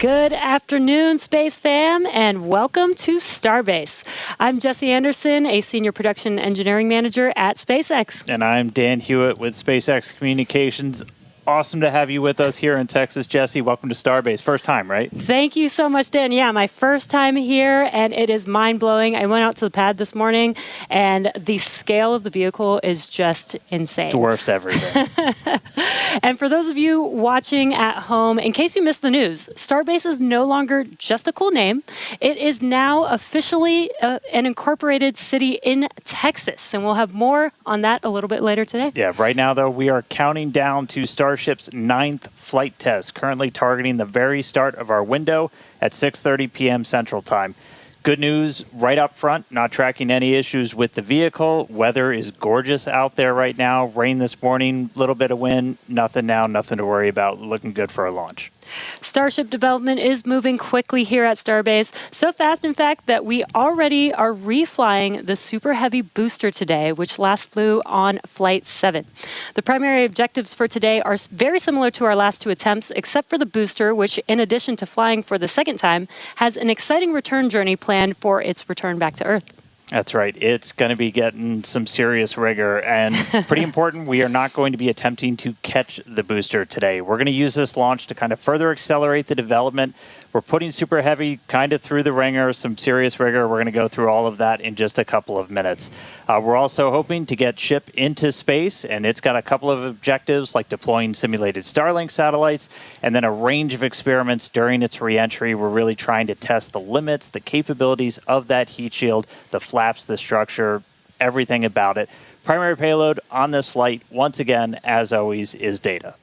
Good afternoon, Space Fam, and welcome to Starbase. I'm Jesse Anderson, a Senior Production Engineering Manager at SpaceX. And I'm Dan Hewitt with SpaceX Communications. Awesome to have you with us here in Texas, Jesse. Welcome to Starbase. First time, right? Thank you so much, Dan. Yeah, my first time here, and it is mind-blowing. I went out to the pad this morning, and the scale of the vehicle is just insane. Dwarfs everything. And for those of you watching at home, in case you missed the news, Starbase is no longer just a cool name. It is now officially an incorporated city in Texas, and we'll have more on that a little bit later today. Yeah, right now, though, we are counting down to Starship's 9th flight test, currently targeting the very start of our window at 6:30 p.m. Central Time. Good news right up front, not tracking any issues with the vehicle. Weather is gorgeous out there right now. Rain this morning, little bit of wind, nothing now, nothing to worry about. Looking good for a launch. Starship development is moving quickly here at Starbase. So fast, in fact, that we already are reflying the Super Heavy booster today, which last flew on Flight 7. The primary objectives for today are very similar to our last two attempts, except for the booster, which, in addition to flying for the second time, has an exciting return journey planned for its return back to Earth. That's right. It's going to be getting some serious rigor, and pretty important, we are not going to be attempting to catch the booster today. We're going to use this launch to kind of further accelerate the development. We're putting Super Heavy kind of through the ringer, some serious rigor. We're going to go through all of that in just a couple of minutes. We're also hoping to get Ship into space, and it's got a couple of objectives like deploying simulated Starlink satellites and then a range of experiments during its reentry. We're really trying to test the limits, the capabilities of that heat shield, the flaps, the structure, everything about it. Primary payload on this flight, once again, as always, is data.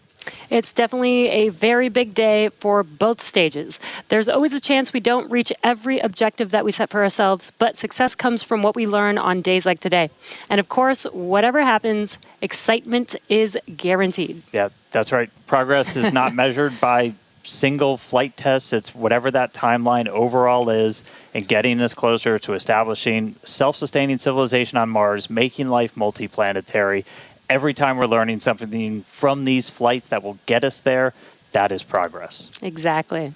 It's definitely a very big day for both stages. There's always a chance we don't reach every objective that we set for ourselves, but success comes from what we learn on days like today. And of course, whatever happens, excitement is guaranteed. Yeah, that's right. Progress is not measured by single flight tests. It's whatever that timeline overall is, and getting us closer to establishing self-sustaining civilization on Mars, making life multiplanetary. Every time we're learning something from these flights that will get us there, that is progress. Exactly.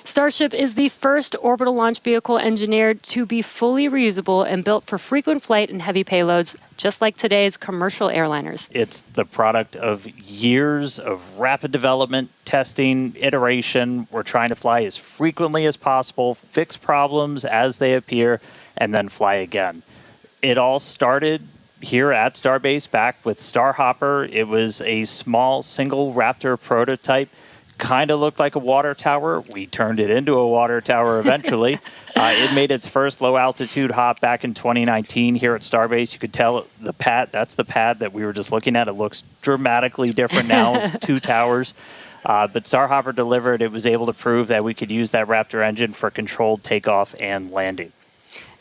Starship is the first orbital launch vehicle engineered to be fully reusable and built for frequent flight and heavy payloads, just like today's commercial airliners. It's the product of years of rapid development, testing, iteration. We're trying to fly as frequently as possible, fix problems as they appear, and then fly again. It all started here at Starbase back with Starhopper. It was a small single Raptor prototype. Kind of looked like a water tower. We turned it into a water tower eventually. It made its first low altitude hop back in 2019 here at Starbase. You could tell the pad, that's the pad that we were just looking at. It looks dramatically different now, two towers. But Starhopper delivered. It was able to prove that we could use that Raptor engine for controlled takeoff and landing.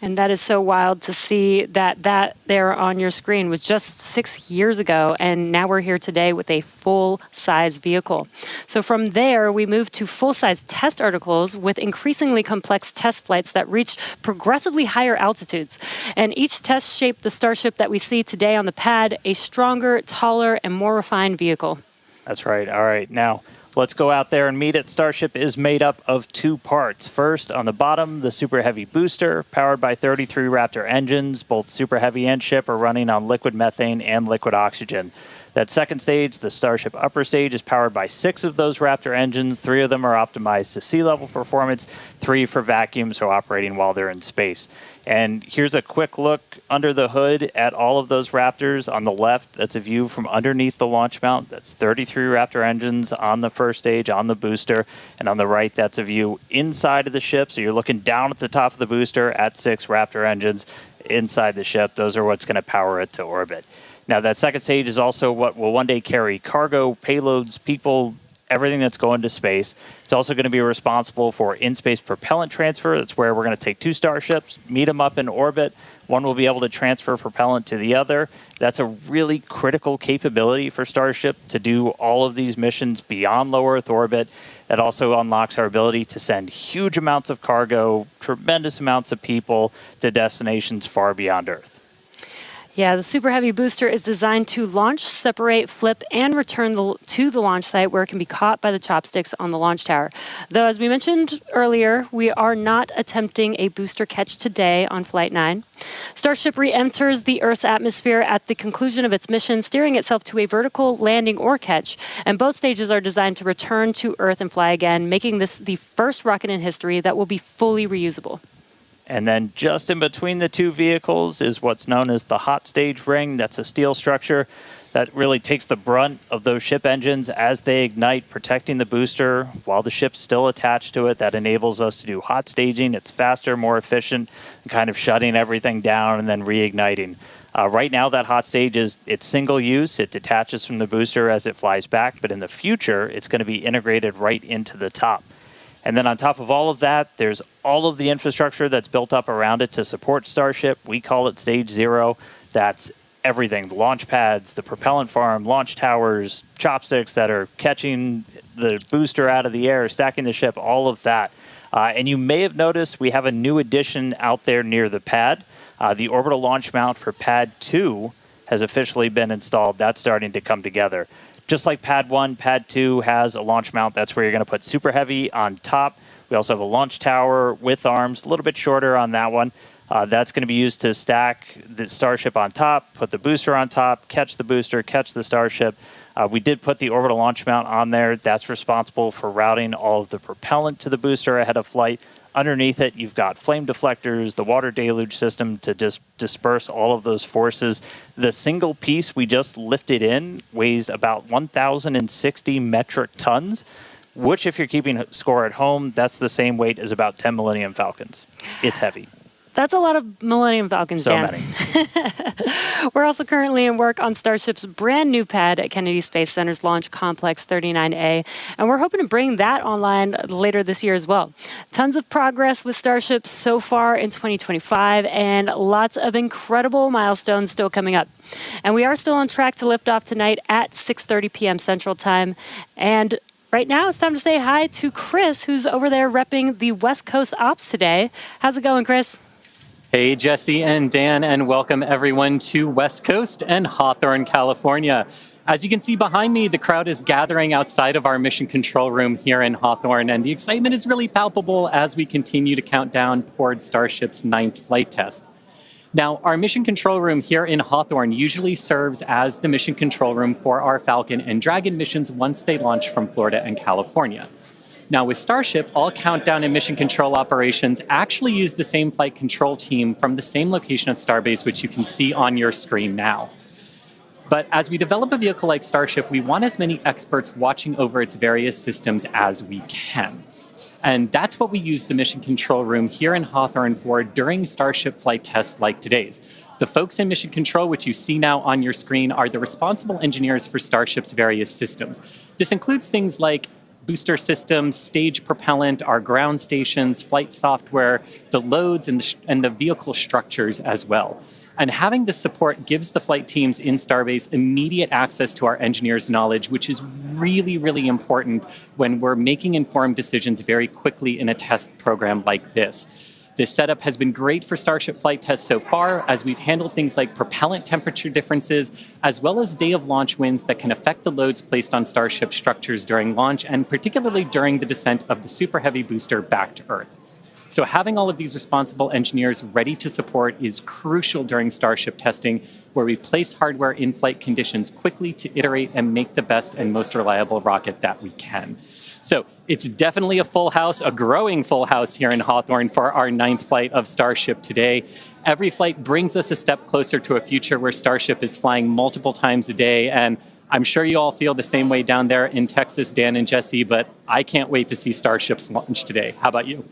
And that is so wild to see that there on your screen was just 6 years ago, and now we're here today with a full-size vehicle. So from there, we moved to full-size test articles with increasingly complex test flights that reached progressively higher altitudes. And each test shaped the Starship that we see today on the pad, a stronger, taller, and more refined vehicle. That's right. All right. Now, let's go out there and meet it. Starship is made up of two parts. First, on the bottom, the Super Heavy booster, powered by 33 Raptor engines. Both Super Heavy and Ship are running on liquid methane and liquid oxygen. That second stage, the Starship upper stage, is powered by 6 of those Raptor engines. 3 of them are optimized to sea level performance, 3 for vacuum, so operating while they're in space. And here's a quick look under the hood at all of those Raptors. On the left, that's a view from underneath the launch mount. That's 33 Raptor engines on the first stage, on the booster. And on the right, that's a view inside of the ship. So you're looking down at the top of the booster at 6 Raptor engines inside the ship. Those are what's going to power it to orbit. Now, that second stage is also what will one day carry cargo, payloads, people, everything that's going to space. It's also going to be responsible for in-space propellant transfer. That's where we're going to take 2 Starships, meet them up in orbit. One will be able to transfer propellant to the other. That's a really critical capability for Starship to do all of these missions beyond low Earth orbit. That also unlocks our ability to send huge amounts of cargo, tremendous amounts of people to destinations far beyond Earth. Yeah, the Super Heavy booster is designed to launch, separate, flip, and return to the launch site where it can be caught by the chopsticks on the launch tower. Though, as we mentioned earlier, we are not attempting a booster catch today on Flight 9. Starship re-enters the Earth's atmosphere at the conclusion of its mission, steering itself to a vertical landing or catch, and both stages are designed to return to Earth and fly again, making this the first rocket in history that will be fully reusable. And then just in between the two vehicles is what's known as the hot stage ring. That's a steel structure that really takes the brunt of those ship engines as they ignite, protecting the booster while the ship's still attached to it. That enables us to do hot staging. It's faster, more efficient, kind of shutting everything down and then reigniting. Right now, that hot stage it's single use. It detaches from the booster as it flies back, but in the future, it's going to be integrated right into the top. And then on top of all of that, there's all of the infrastructure that's built up around it to support Starship. We call it Stage 0. That's everything, the launch pads, the propellant farm, launch towers, chopsticks that are catching the booster out of the air, stacking the ship, all of that. And you may have noticed we have a new addition out there near the pad. The orbital launch mount for Pad 2 has officially been installed. That's starting to come together. Just like Pad 1, Pad 2 has a launch mount. That's where you're going to put Super Heavy on top. We also have a launch tower with arms, a little bit shorter on that one. That's going to be used to stack the Starship on top, put the booster on top, catch the booster, catch the Starship. We did put the orbital launch mount on there. That's responsible for routing all of the propellant to the booster ahead of flight. Underneath it, you've got flame deflectors, the water deluge system to disperse all of those forces. The single piece we just lifted in weighs about 1,060 metric tons, which, if you're keeping score at home, that's the same weight as about 10 Millennium Falcons. It's heavy. That's a lot of Millennium Falcons, so Dan. Many. We're also currently in work on Starship's brand new pad at Kennedy Space Center's Launch Complex 39A, and we're hoping to bring that online later this year as well. Tons of progress with Starship so far in 2025, and lots of incredible milestones still coming up. And we are still on track to lift off tonight at 6:30 p.m. Central Time. And right now, it's time to say hi to Chris, who's over there repping the West Coast ops today. How's it going, Chris? Hey, Jesse and Dan, and welcome everyone to West Coast and Hawthorne, California. As you can see behind me, the crowd is gathering outside of our mission control room here in Hawthorne, and the excitement is really palpable as we continue to count down toward Starship's 9th flight test. Now, our mission control room here in Hawthorne usually serves as the mission control room for our Falcon and Dragon missions once they launch from Florida and California. Now, with Starship, all countdown and mission control operations actually use the same flight control team from the same location at Starbase, which you can see on your screen now. But as we develop a vehicle like Starship, we want as many experts watching over its various systems as we can. And that's what we use the mission control room here in Hawthorne for during Starship flight tests like today's. The folks in mission control, which you see now on your screen, are the responsible engineers for Starship's various systems. This includes things like booster systems, stage propellant, our ground stations, flight software, the loads, and the vehicle structures as well. And having this support gives the flight teams in Starbase immediate access to our engineers' knowledge, which is really, really important when we're making informed decisions very quickly in a test program like this. This setup has been great for Starship flight tests so far, as we've handled things like propellant temperature differences, as well as day of launch winds that can affect the loads placed on Starship structures during launch, and particularly during the descent of the Super Heavy booster back to Earth. So having all of these responsible engineers ready to support is crucial during Starship testing, where we place hardware in flight conditions quickly to iterate and make the best and most reliable rocket that we can. So it's definitely a full house, a growing full house here in Hawthorne for our 9th flight of Starship today. Every flight brings us a step closer to a future where Starship is flying multiple times a day. And I'm sure you all feel the same way down there in Texas, Dan and Jesse, but I can't wait to see Starship's launch today. How about you?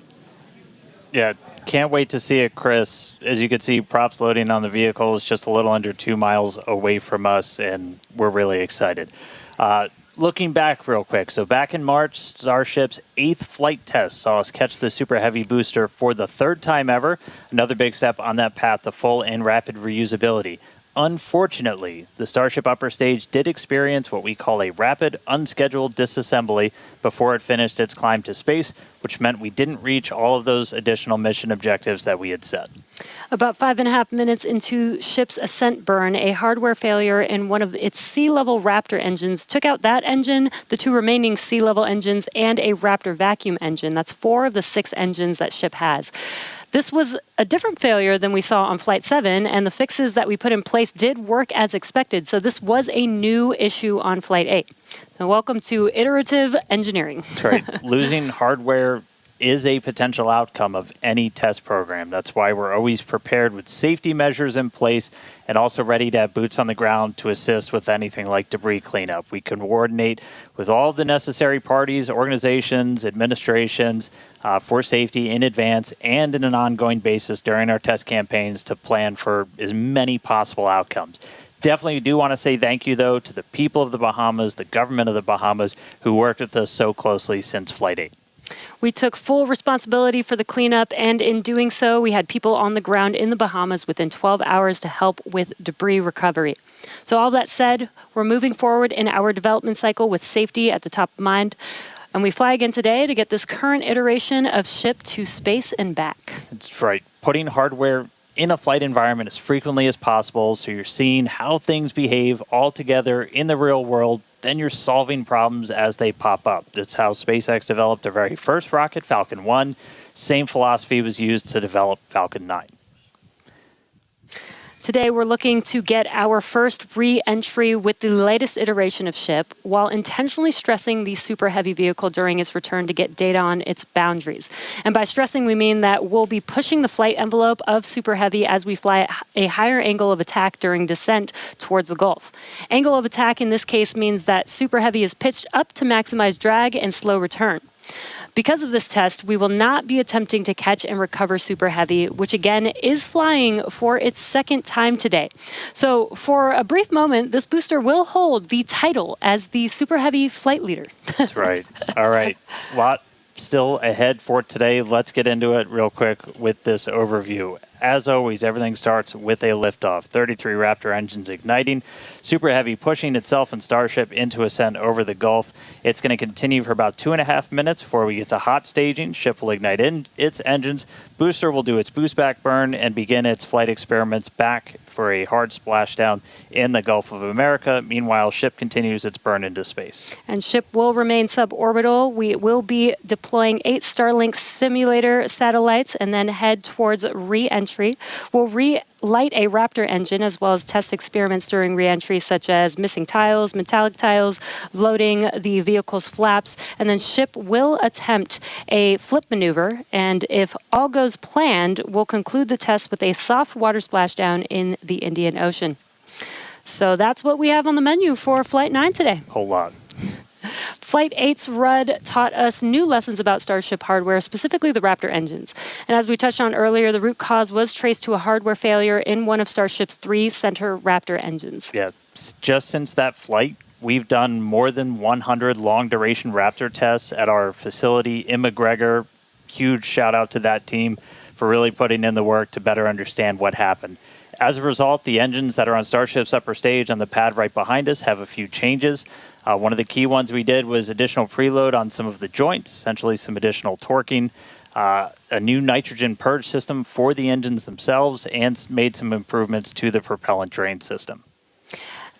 Yeah, can't wait to see it, Chris. As you can see, props loading on the vehicle is just a little under 2 miles away from us, and we're really excited. Looking back real quick, so back in March, Starship's 8th flight test saw us catch the Super Heavy booster for the 3rd time ever, another big step on that path to full and rapid reusability. unfortunately, the Starship upper stage did experience what we call a rapid, unscheduled disassembly before it finished its climb to space, which meant we didn't reach all of those additional mission objectives that we had set. About 5.5 minutes into ship's ascent burn, a hardware failure in one of its sea-level Raptor engines took out that engine, the 2 remaining sea-level engines, and a Raptor vacuum engine. That's 4 of the 6 engines that ship has. This was a different failure than we saw on Flight 7, and the fixes that we put in place did work as expected. So this was a new issue on Flight 8. Now, welcome to iterative engineering. That's right. Losing hardware is a potential outcome of any test program. That's why we're always prepared with safety measures in place and also ready to have boots on the ground to assist with anything like debris cleanup. We can coordinate with all the necessary parties, organizations, administrations for safety in advance and in an ongoing basis during our test campaigns to plan for as many possible outcomes. Definitely do want to say thank you, though, to the people of the Bahamas, the government of the Bahamas, who worked with us so closely since Flight 8. We took full responsibility for the cleanup, and in doing so, we had people on the ground in the Bahamas within 12 hours to help with debris recovery. So all that said, we're moving forward in our development cycle with safety at the top of mind, and we fly again today to get this current iteration of ship to space and back. That's right. Putting hardware in a flight environment as frequently as possible, so you're seeing how things behave all together in the real world. Then you're solving problems as they pop up. That's how SpaceX developed their very first rocket, Falcon 1. Same philosophy was used to develop Falcon 9. Today, we're looking to get our first re-entry with the latest iteration of ship, while intentionally stressing the super heavy vehicle during its return to get data on its boundaries. And by stressing, we mean that we'll be pushing the flight envelope of super heavy as we fly at a higher angle of attack during descent towards the Gulf. Angle of attack in this case means that super heavy is pitched up to maximize drag and slow return. Because of this test, we will not be attempting to catch and recover Super Heavy, which again is flying for its second time today. So for a brief moment, this booster will hold the title as the Super Heavy flight leader. That's right. All right. Lot still ahead for today. Let's get into it real quick with this overview. As always, everything starts with a liftoff. 33 Raptor engines igniting. Super Heavy pushing itself and Starship into ascent over the Gulf. It's going to continue for about 2.5 minutes before we get to hot staging. Ship will ignite its engines. Booster will do its boost back burn and begin its flight experiments back for a hard splashdown in the Gulf of America. Meanwhile, ship continues its burn into space. And ship will remain suborbital. We will be deploying 8 Starlink simulator satellites and then head towards re-entry. We'll relight a Raptor engine as well as test experiments during re-entry, such as missing tiles, metallic tiles, loading the vehicle's flaps, and then ship will attempt a flip maneuver, and if all goes planned, we'll conclude the test with a soft water splashdown in the Indian Ocean. So that's what we have on the menu for Flight 9 today. Whole lot. Flight 8's RUD taught us new lessons about Starship hardware, specifically the Raptor engines. And as we touched on earlier, the root cause was traced to a hardware failure in one of Starship's 3 center Raptor engines. Yeah, just since that flight, we've done more than 100 long-duration Raptor tests at our facility in McGregor. Huge shout-out to that team for really putting in the work to better understand what happened. As a result, the engines that are on Starship's upper stage on the pad right behind us have a few changes. One of the key ones we did was additional preload on some of the joints, essentially some additional torquing, a new nitrogen purge system for the engines themselves, and made some improvements to the propellant drain system.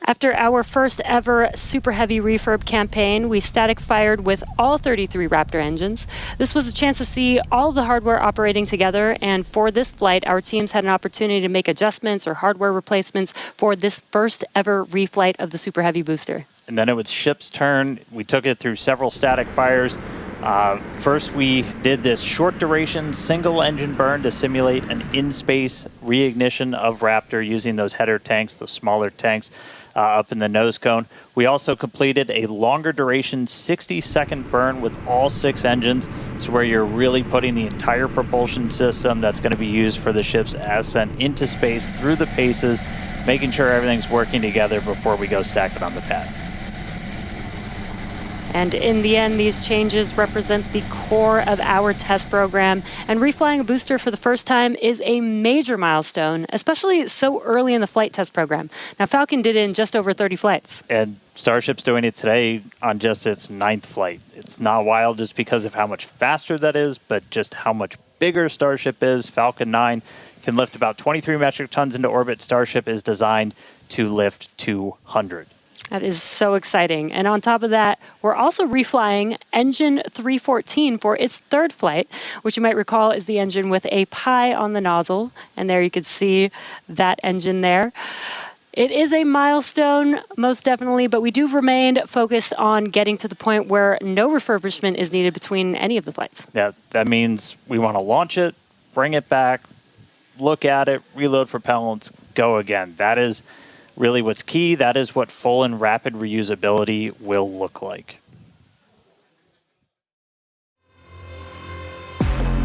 After our first ever Super Heavy refurb campaign, we static fired with all 33 Raptor engines. This was a chance to see all the hardware operating together, and for this flight, our teams had an opportunity to make adjustments or hardware replacements for this first ever reflight of the Super Heavy booster. And then it was ship's turn. We took it through several static fires. First, we did this short duration single engine burn to simulate an in-space reignition of Raptor using those header tanks, those smaller tanks up in the nose cone. We also completed a longer duration 60-second burn with all 6 engines. So where you're really putting the entire propulsion system that's going to be used for the ship's ascent into space through the paces, making sure everything's working together before we go stack it on the pad. And in the end, these changes represent the core of our test program. And reflying a booster for the first time is a major milestone, especially so early in the flight test program. Now, Falcon did it in just over 30 flights. And Starship's doing it today on just its 9th flight. It's not wild just because of how much faster that is, but just how much bigger Starship is. Falcon 9 can lift about 23 metric tons into orbit. Starship is designed to lift 200. That is so exciting. And on top of that, we're also reflying engine 314 for its 3rd flight, which you might recall is the engine with a pie on the nozzle. And there you can see that engine there. It is a milestone, most definitely, but we do remain focused on getting to the point where no refurbishment is needed between any of the flights. Yeah, that means we want to launch it, bring it back, look at it, reload propellants, go again. That is really what's key. That is what full and rapid reusability will look like.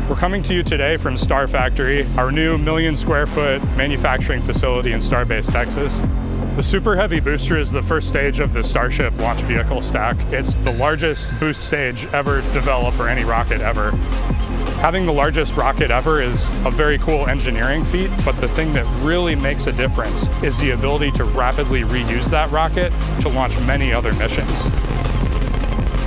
We're coming to you today from Star Factory, our new 1 million square foot manufacturing facility in Starbase, Texas. The Super Heavy booster is the first stage of the Starship launch vehicle stack. It's the largest boost stage ever developed for any rocket ever. Having the largest rocket ever is a very cool engineering feat, but the thing that really makes a difference is the ability to rapidly reuse that rocket to launch many other missions.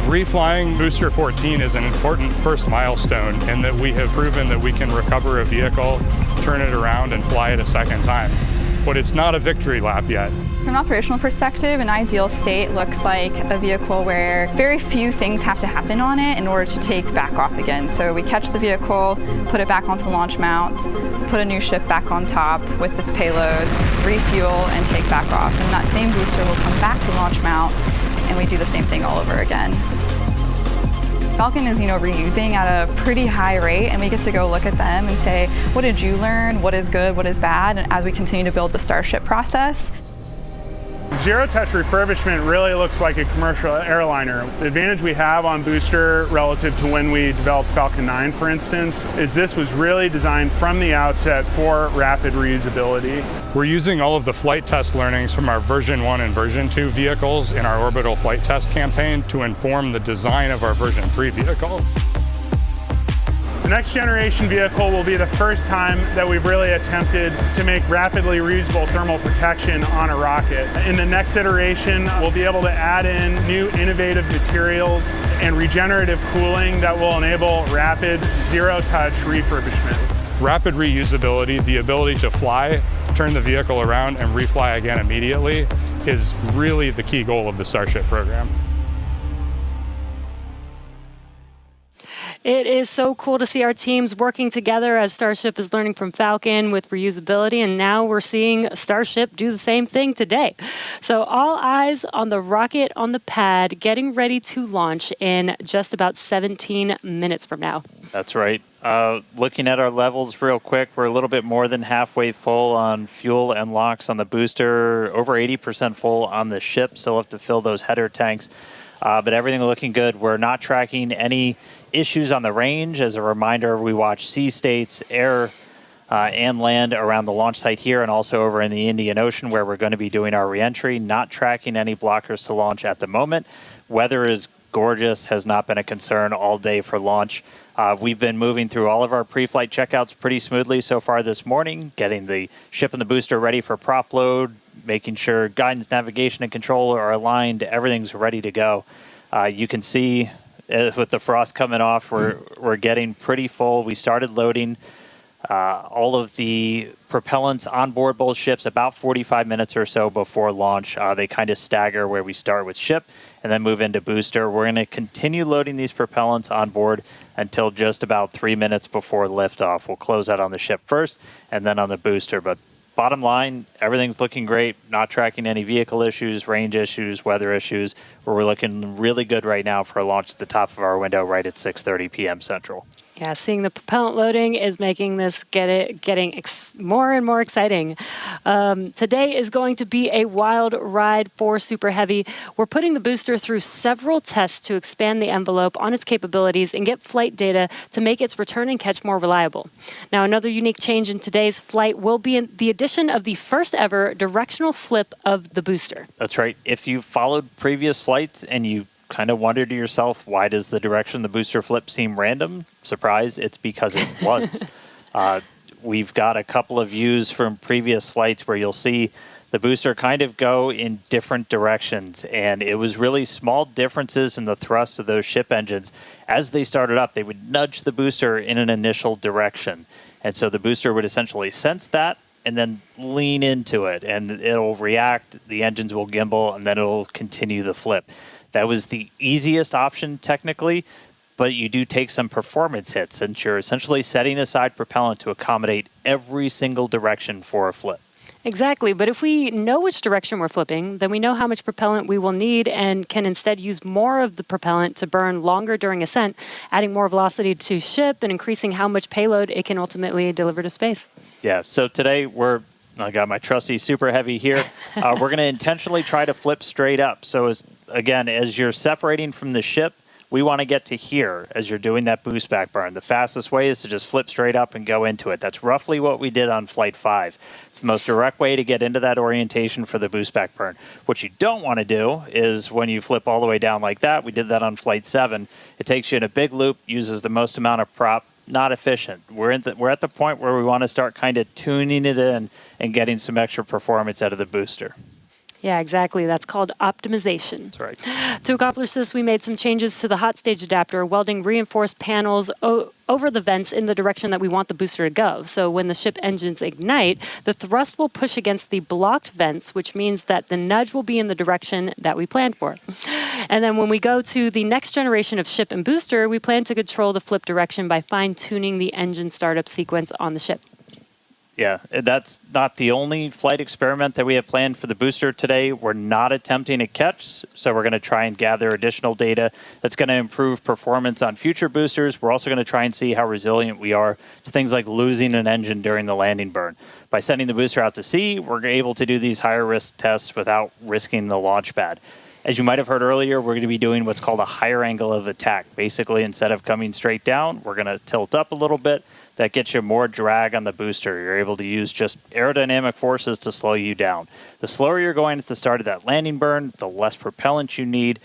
Reflying Booster 14 is an important first milestone in that we have proven that we can recover a vehicle, turn it around, and fly it a second time. But it's not a victory lap yet. From an operational perspective, an ideal state looks like a vehicle where very few things have to happen on it in order to take back off again. So we catch the vehicle, put it back onto the launch mount, put a new ship back on top with its payload, refuel, and take back off. And that same booster will come back to the launch mount, and we do the same thing all over again. Falcon is, reusing at a pretty high rate, and we get to go look at them and say, what did you learn? What is good? What is bad? And as we continue to build the Starship process. Zero-touch refurbishment really looks like a commercial airliner. The advantage we have on booster relative to when we developed Falcon 9, for instance, is this was really designed from the outset for rapid reusability. We're using all of the flight test learnings from our version 1 and version 2 vehicles in our orbital flight test campaign to inform the design of our version 3 vehicle. The next generation vehicle will be the first time that we've really attempted to make rapidly reusable thermal protection on a rocket. In the next iteration, we'll be able to add in new innovative materials and regenerative cooling that will enable rapid zero-touch refurbishment. Rapid reusability, the ability to fly, turn the vehicle around, and refly again immediately is really the key goal of the Starship program. It is so cool to see our teams working together as Starship is learning from Falcon with reusability, and now we're seeing Starship do the same thing today. So all eyes on the rocket on the pad, getting ready to launch in just about 17 minutes from now. That's right. Looking at our levels real quick, we're a little bit more than halfway full on fuel and LOX on the booster, over 80% full on the ship. Still have to fill those header tanks. But everything looking good. We're not tracking any issues on the range. As a reminder, we watch sea states, air, and land around the launch site here and also over in the Indian Ocean where we're going to be doing our reentry. Not tracking any blockers to launch at the moment. Weather is gorgeous, has not been a concern all day for launch. We've been moving through all of our pre-flight checkouts pretty smoothly so far this morning, getting the ship and the booster ready for prop load, making sure guidance, navigation, and control are aligned. Everything's ready to go. You can see with the frost coming off, we're getting pretty full. We started loading all of the propellants on board both ships about 45 minutes or so before launch. They kind of stagger where we start with ship and then move into booster. We're going to continue loading these propellants on board until just about 3 minutes before liftoff. We'll close out on the ship first and then on the booster. But bottom line, everything's looking great. Not tracking any vehicle issues, range issues, weather issues. We're looking really good right now for a launch at the top of our window right at 6:30 p.m. Central. Yeah, seeing the propellant loading is making this getting more and more exciting. Today is going to be a wild ride for Super Heavy. We're putting the booster through several tests to expand the envelope on its capabilities and get flight data to make its return and catch more reliable. Now, another unique change in today's flight will be the addition of the first ever directional flip of the booster. That's right. If you've followed previous flights and you kind of wonder to yourself, why does the direction the booster flip seem random? Surprise, it's because it was. We've got a couple of views from previous flights where you'll see the booster kind of go in different directions, and it was really small differences in the thrust of those ship engines. As they started up, they would nudge the booster in an initial direction, and so the booster would essentially sense that and then lean into it, and it'll react, the engines will gimbal, and then it'll continue the flip. That was the easiest option technically, but you do take some performance hits, since you're essentially setting aside propellant to accommodate every single direction for a flip. Exactly, but if we know which direction we're flipping, then we know how much propellant we will need and can instead use more of the propellant to burn longer during ascent, adding more velocity to ship and increasing how much payload it can ultimately deliver to space. Yeah, so today I got my trusty Super Heavy here. We're going to intentionally try to flip straight up. So as you're separating from the ship, we want to get to here as you're doing that boost back burn. The fastest way is to just flip straight up and go into it. That's roughly what we did on Flight 5. It's the most direct way to get into that orientation for the boost back burn. What you don't want to do is when you flip all the way down like that, we did that on Flight 7, it takes you in a big loop, uses the most amount of prop, not efficient. We're at the point where we want to start kind of tuning it in and getting some extra performance out of the booster. Yeah, exactly. That's called optimization. That's right. To accomplish this, we made some changes to the hot stage adapter, welding reinforced panels over the vents in the direction that we want the booster to go. So when the ship engines ignite, the thrust will push against the blocked vents, which means that the nudge will be in the direction that we planned for. And then when we go to the next generation of ship and booster, we plan to control the flip direction by fine-tuning the engine startup sequence on the ship. Yeah, that's not the only flight experiment that we have planned for the booster today. We're not attempting a catch, so we're going to try and gather additional data that's going to improve performance on future boosters. We're also going to try and see how resilient we are to things like losing an engine during the landing burn. By sending the booster out to sea, we're able to do these higher risk tests without risking the launch pad. As you might have heard earlier, we're going to be doing what's called a higher angle of attack. Basically, instead of coming straight down, we're going to tilt up a little bit. That gets you more drag on the booster. You're able to use just aerodynamic forces to slow you down. The slower you're going at the start of that landing burn, the less propellant you need,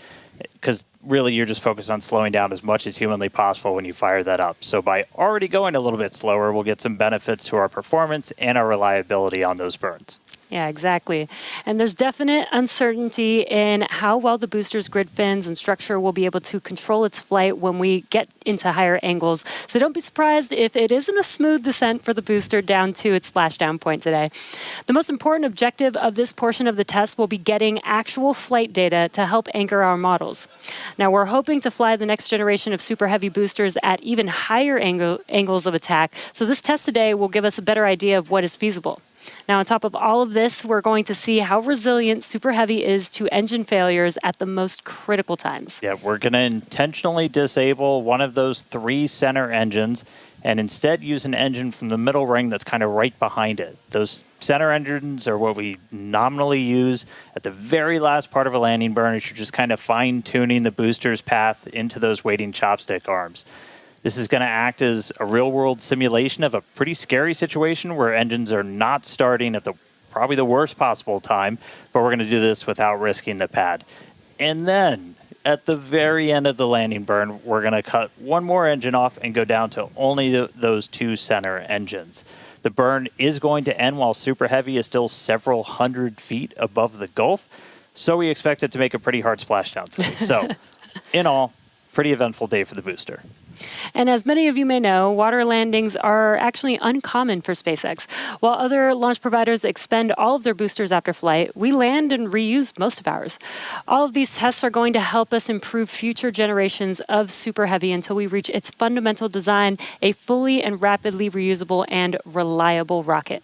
because really you're just focused on slowing down as much as humanly possible when you fire that up. So by already going a little bit slower, we'll get some benefits to our performance and our reliability on those burns. Yeah, exactly. And there's definite uncertainty in how well the booster's grid fins and structure will be able to control its flight when we get into higher angles. So don't be surprised if it isn't a smooth descent for the booster down to its splashdown point today. The most important objective of this portion of the test will be getting actual flight data to help anchor our models. Now, we're hoping to fly the next generation of super heavy boosters at even higher angles of attack. So this test today will give us a better idea of what is feasible. Now, on top of all of this, we're going to see how resilient Super Heavy is to engine failures at the most critical times. Yeah, we're going to intentionally disable one of those 3 center engines and instead use an engine from the middle ring that's kind of right behind it. Those center engines are what we nominally use at the very last part of a landing burn as you're just kind of fine-tuning the booster's path into those waiting chopstick arms. This is going to act as a real-world simulation of a pretty scary situation where engines are not starting at probably the worst possible time, but we're going to do this without risking the pad. And then, at the very end of the landing burn, we're going to cut one more engine off and go down to only those 2 center engines. The burn is going to end while Super Heavy is still several hundred feet above the Gulf, so we expect it to make a pretty hard splashdown today. So, in all, pretty eventful day for the booster. And as many of you may know, water landings are actually uncommon for SpaceX. While other launch providers expend all of their boosters after flight, we land and reuse most of ours. All of these tests are going to help us improve future generations of Super Heavy until we reach its fundamental design, a fully and rapidly reusable and reliable rocket.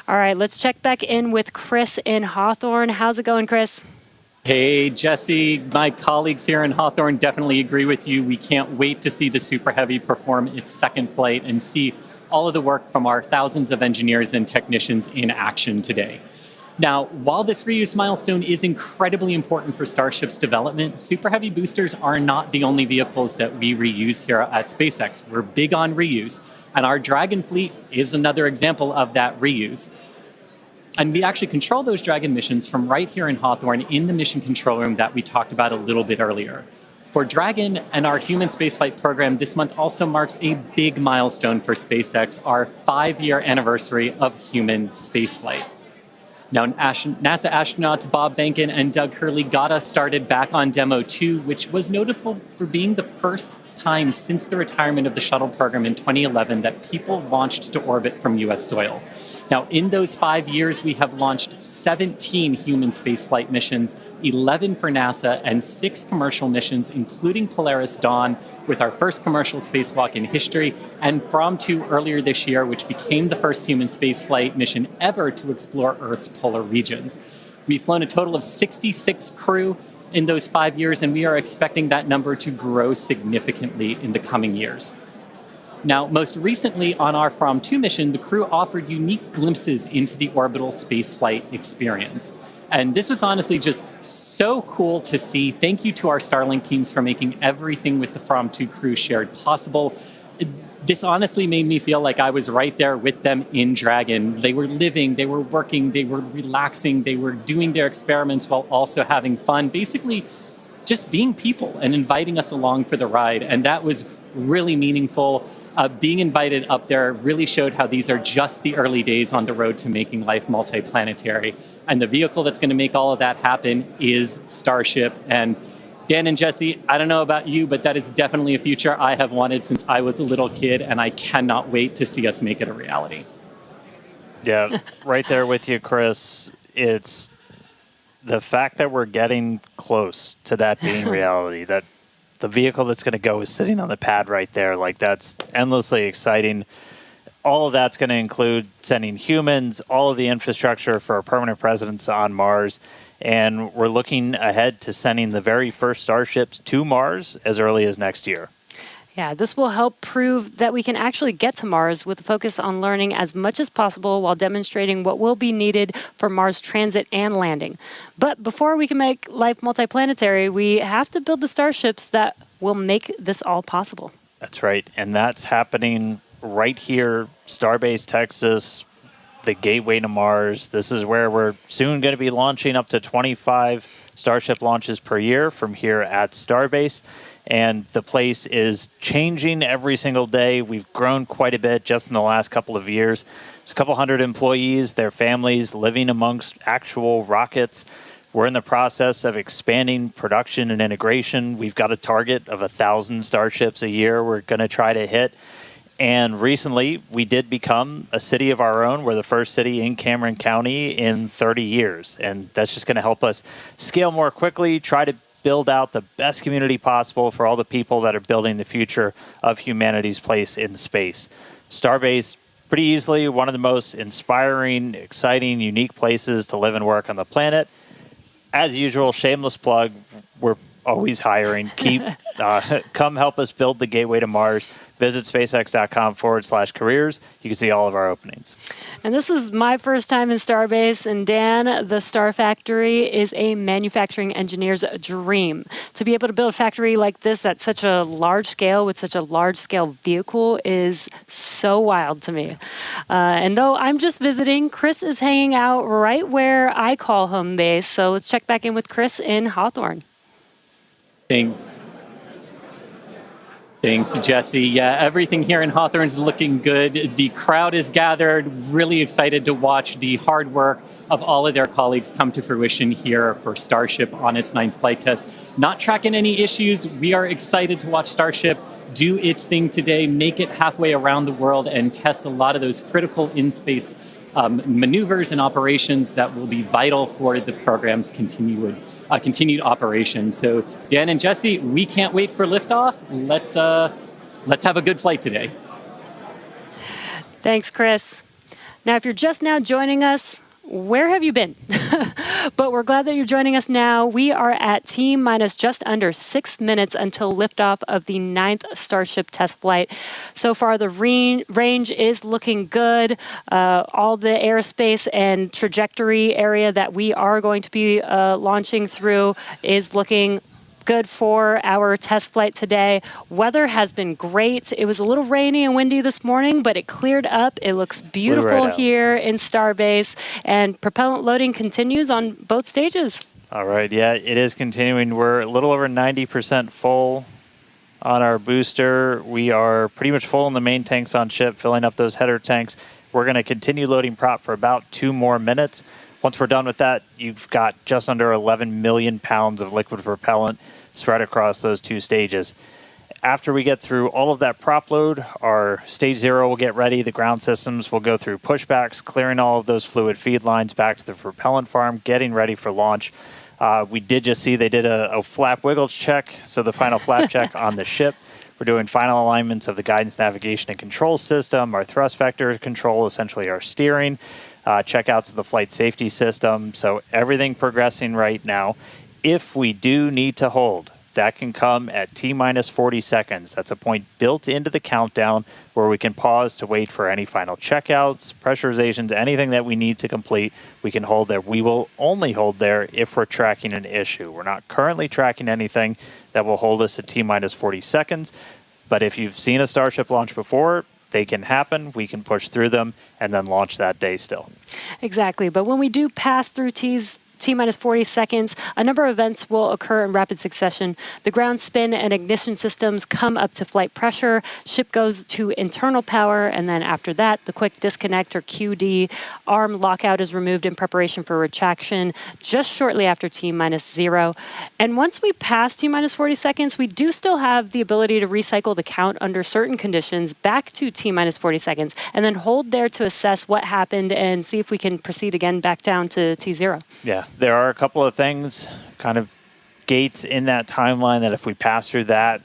All right, let's check back in with Chris in Hawthorne. How's it going, Chris? Hey, Jesse, my colleagues here in Hawthorne definitely agree with you. We can't wait to see the Super Heavy perform its second flight and see all of the work from our thousands of engineers and technicians in action today. Now, while this reuse milestone is incredibly important for Starship's development, Super Heavy boosters are not the only vehicles that we reuse here at SpaceX. We're big on reuse, and our Dragon fleet is another example of that reuse. And we actually control those Dragon missions from right here in Hawthorne in the mission control room that we talked about a little bit earlier. For Dragon and our human spaceflight program, this month also marks a big milestone for SpaceX, our 5-year anniversary of human spaceflight. Now, NASA astronauts Bob Behnken and Doug Hurley got us started back on Demo 2, which was notable for being the first time since the retirement of the shuttle program in 2011 that people launched to orbit from U.S. soil. Now, in those 5 years, we have launched 17 human spaceflight missions, 11 for NASA, and 6 commercial missions, including Polaris Dawn, with our first commercial spacewalk in history, and From 2 earlier this year, which became the first human spaceflight mission ever to explore Earth's polar regions. We've flown a total of 66 crew in those 5 years, and we are expecting that number to grow significantly in the coming years. Now, most recently on our From 2 mission, the crew offered unique glimpses into the orbital spaceflight experience. And this was honestly just so cool to see. Thank you to our Starlink teams for making everything with the From 2 crew shared possible. This honestly made me feel like I was right there with them in Dragon. They were living, they were working, they were relaxing, they were doing their experiments while also having fun. Basically, just being people and inviting us along for the ride. And that was really meaningful. Being invited up there really showed how these are just the early days on the road to making life multiplanetary. And the vehicle that's going to make all of that happen is Starship. And Dan and Jesse, I don't know about you, but that is definitely a future I have wanted since I was a little kid, and I cannot wait to see us make it a reality. Yeah, right there with you, Chris. It's the fact that we're getting close to that being reality, that the vehicle that's going to go is sitting on the pad right there. Like, that's endlessly exciting. All of that's going to include sending humans, all of the infrastructure for a permanent presence on Mars. And we're looking ahead to sending the very first Starships to Mars as early as next year. Yeah, this will help prove that we can actually get to Mars with a focus on learning as much as possible while demonstrating what will be needed for Mars transit and landing. But before we can make life multiplanetary, we have to build the starships that will make this all possible. That's right. And that's happening right here, Starbase, Texas, the gateway to Mars. This is where we're soon going to be launching up to 25 Starship launches per year from here at Starbase. And the place is changing every single day. We've grown quite a bit just in the last couple of years. There's a couple hundred employees, their families living amongst actual rockets. We're in the process of expanding production and integration. We've got a target of 1,000 Starships a year we're going to try to hit. And recently, we did become a city of our own. We're the first city in Cameron County in 30 years. And that's just going to help us scale more quickly, try to build out the best community possible for all the people that are building the future of humanity's place in space. Starbase, pretty easily one of the most inspiring, exciting, unique places to live and work on the planet. As usual, shameless plug, we're always hiring. Come help us build the gateway to Mars. Visit spacex.com/careers. You can see all of our openings. And this is my first time in Starbase. And Dan, the Star Factory is a manufacturing engineer's dream. To be able to build a factory like this at such a large scale with such a large scale vehicle is so wild to me. And though I'm just visiting, Chris is hanging out right where I call home base. So let's check back in with Chris in Hawthorne. Thanks, Jesse. Yeah, everything here in Hawthorne is looking good. The crowd is gathered, really excited to watch the hard work of all of their colleagues come to fruition here for Starship on its 9th flight test. Not tracking any issues. We are excited to watch Starship do its thing today, make it halfway around the world, and test a lot of those critical in-space maneuvers and operations that will be vital for the program's continued operation. So, Dan and Jesse, we can't wait for liftoff. Let's have a good flight today. Thanks, Chris. Now, if you're just now joining us, where have you been? But we're glad that you're joining us now. We are at T-minus just under 6 minutes until liftoff of the 9th Starship Test Flight. So far, the range is looking good. All the airspace and trajectory area that we are going to be launching through is looking good for our test flight today. Weather has been great. It was a little rainy and windy this morning, but it cleared up. It looks beautiful here in Starbase, and propellant loading continues on both stages. All right, yeah, it is continuing. We're a little over 90% full on our booster. We are pretty much full in the main tanks on ship, filling up those header tanks. We're going to continue loading prop for about 2 more minutes. Once we're done with that, you've got just under 11 million pounds of liquid propellant spread across those 2 stages. After we get through all of that prop load, our stage 0 will get ready. The ground systems will go through pushbacks, clearing all of those fluid feed lines back to the propellant farm, getting ready for launch. We did just see they did a flap wiggle check, so the final flap check on the ship. We're doing final alignments of the guidance, navigation, and control system, our thrust vector control, essentially our steering, checkouts of the flight safety system. So everything progressing right now. If we do need to hold, that can come at T-minus 40 seconds. That's a point built into the countdown where we can pause to wait for any final checkouts, pressurizations, anything that we need to complete. We can hold there. We will only hold there if we're tracking an issue. We're not currently tracking anything that will hold us at T-minus 40 seconds. But if you've seen a Starship launch before, they can happen. We can push through them and then launch that day still. Exactly. But when we do pass through T-minus 40 seconds, a number of events will occur in rapid succession. The ground spin and ignition systems come up to flight pressure, ship goes to internal power, and then after that, the quick disconnect or QD, arm lockout is removed in preparation for retraction just shortly after T-minus 0. And once we pass T-minus 40 seconds, we do still have the ability to recycle the count under certain conditions back to T-minus 40 seconds, and then hold there to assess what happened and see if we can proceed again back down to T0. Yeah. There are a couple of things, kind of gates in that timeline that if we pass through that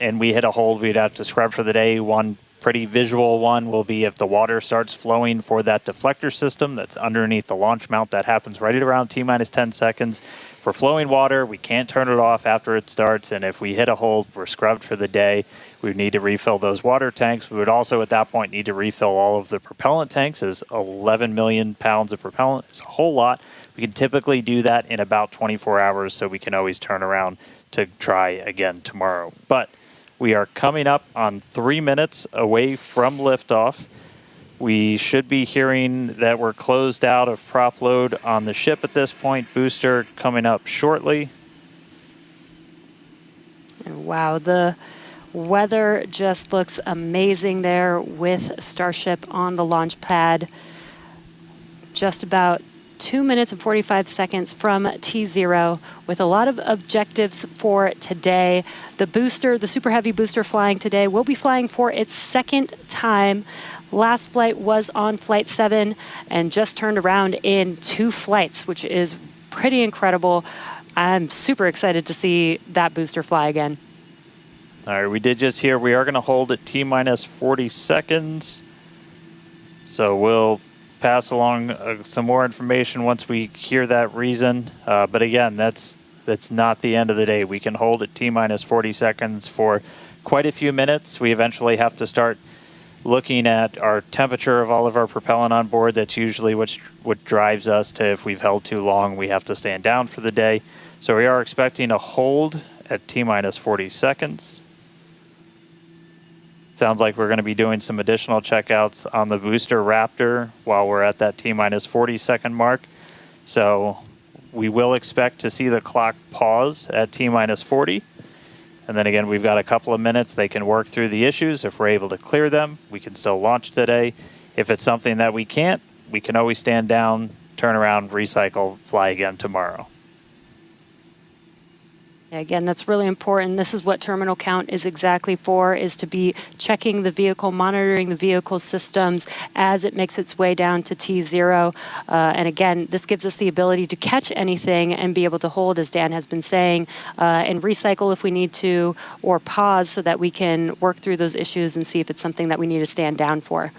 and we hit a hold, we'd have to scrub for the day. One pretty visual one will be if the water starts flowing for that deflector system that's underneath the launch mount. That happens right at around T-minus 10 seconds. For flowing water, we can't turn it off after it starts, and if we hit a hold, we're scrubbed for the day. We would need to refill those water tanks. We would also, at that point, need to refill all of the propellant tanks, as 11 million pounds of propellant is a whole lot. We can typically do that in about 24 hours, so we can always turn around to try again tomorrow. But we are coming up on 3 minutes away from liftoff. We should be hearing that we're closed out of prop load on the ship at this point. Booster coming up shortly. And wow, the weather just looks amazing there with Starship on the launch pad. Just about 2 minutes and 45 seconds from T0 with a lot of objectives for today. The booster, the Super Heavy booster flying today, will be flying for its 2nd time. Last flight was on Flight 7 and just turned around in 2 flights, which is pretty incredible. I'm super excited to see that booster fly again. All right, we did just hear we are going to hold at T-minus 40 seconds. So we'll pass along some more information once we hear that reason. But again, that's not the end of the day. We can hold at T-minus 40 seconds for quite a few minutes. We eventually have to start looking at our temperature of all of our propellant on board. That's usually what drives us to, if we've held too long, we have to stand down for the day. So we are expecting a hold at T-minus 40 seconds. Sounds like we're going to be doing some additional checkouts on the booster Raptor while we're at that T-minus 40 second mark. So we will expect to see the clock pause at T-minus 40. And then again, we've got a couple of minutes. They can work through the issues. If we're able to clear them, we can still launch today. If it's something that we can't, we can always stand down, turn around, recycle, fly again tomorrow. Again, that's really important. This is what terminal count is exactly for, is to be checking the vehicle, monitoring the vehicle systems as it makes its way down to T0. And again, this gives us the ability to catch anything and be able to hold, as Dan has been saying, and recycle if we need to, or pause so that we can work through those issues and see if it's something that we need to stand down for.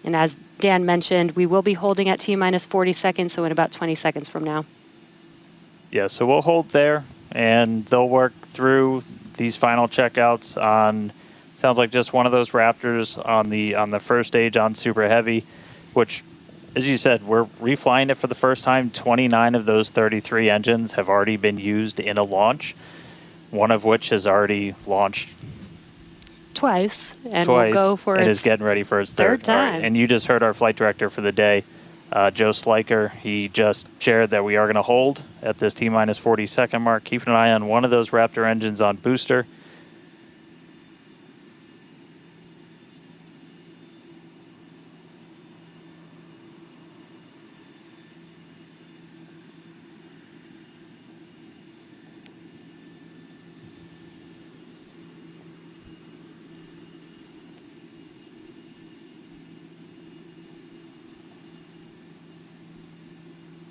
And as Dan mentioned, we will be holding at T-minus 40 seconds, so in about 20 seconds from now. Yeah, so we'll hold there, and they'll work through these final checkouts on, sounds like just one of those Raptors on the first stage on Super Heavy, which as you said, we're reflying it for the first time. 29 of those 33 engines have already been used in a launch, one of which has already launched twice, and will go for and its is getting ready for its third time. All right. And you just heard our flight director for the day, Joe Sliker. He just shared that we are going to hold at this T-minus 40-second mark. Keep an eye on one of those Raptor engines on booster.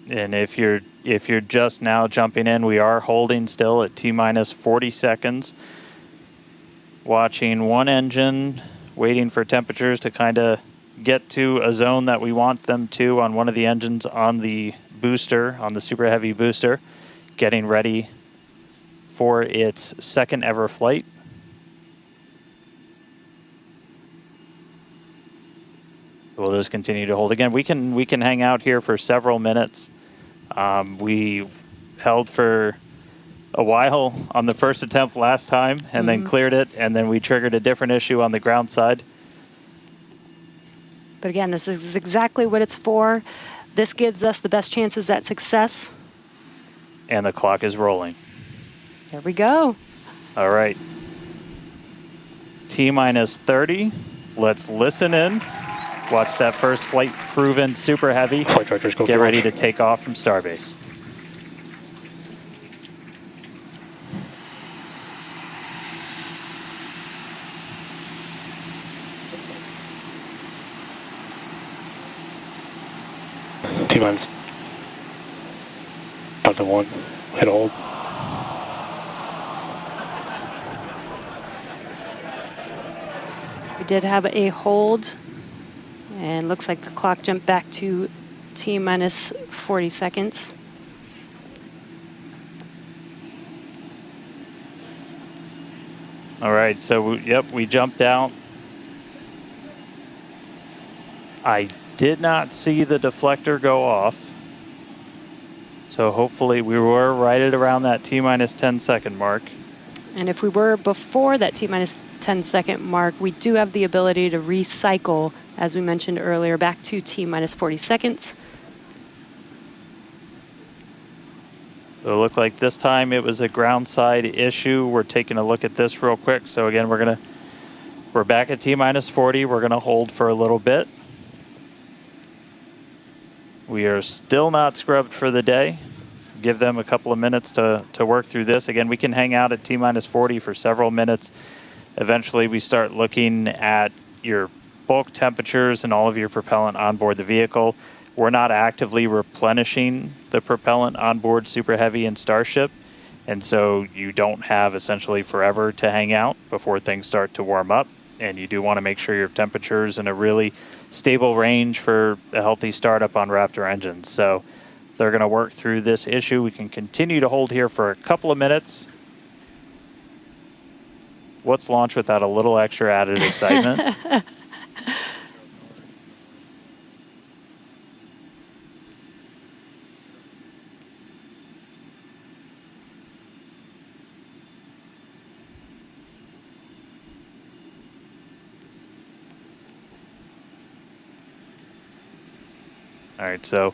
And if you're just now jumping in, we are holding still at T-minus 40 seconds. Watching one engine, waiting for temperatures to kind of get to a zone that we want them to on one of the engines on the booster, on the Super Heavy booster, getting ready for its second ever flight. So we'll just continue to hold. Again, we can hang out here for several minutes. We held for a while on the first attempt last time and then cleared it, and then we triggered a different issue on the ground side. But again, this is exactly what it's for. This gives us the best chances at success. And the clock is rolling. There we go. All right. T-minus 30. Let's listen in. Watch that first flight proven Super Heavy. Get ready to take off from Starbase. T-minus. Delta 1. Hit hold. We did have a hold. And looks like the clock jumped back to T-minus 40 seconds. All right, so yep, we jumped out. I did not see the deflector go off. So hopefully we were right at around that T-minus 10-second mark. And if we were before that T-minus 10-second mark, we do have the ability to recycle, as we mentioned earlier, back to T-minus 40 seconds. So it looked like this time it was a ground side issue. We're taking a look at this real quick. So again, we're back at T-minus 40. We're gonna hold for a little bit. We are still not scrubbed for the day. Give them a couple of minutes to work through this. Again, we can hang out at T-minus 40 for several minutes. Eventually, we start looking at your bulk temperatures and all of your propellant on board the vehicle. We're not actively replenishing the propellant on board Super Heavy and Starship, and so you don't have essentially forever to hang out before things start to warm up. And you do want to make sure your temperature's in a really stable range for a healthy startup on Raptor engines. So they're going to work through this issue. We can continue to hold here for a couple of minutes. What's launch without a little extra added excitement? All right, so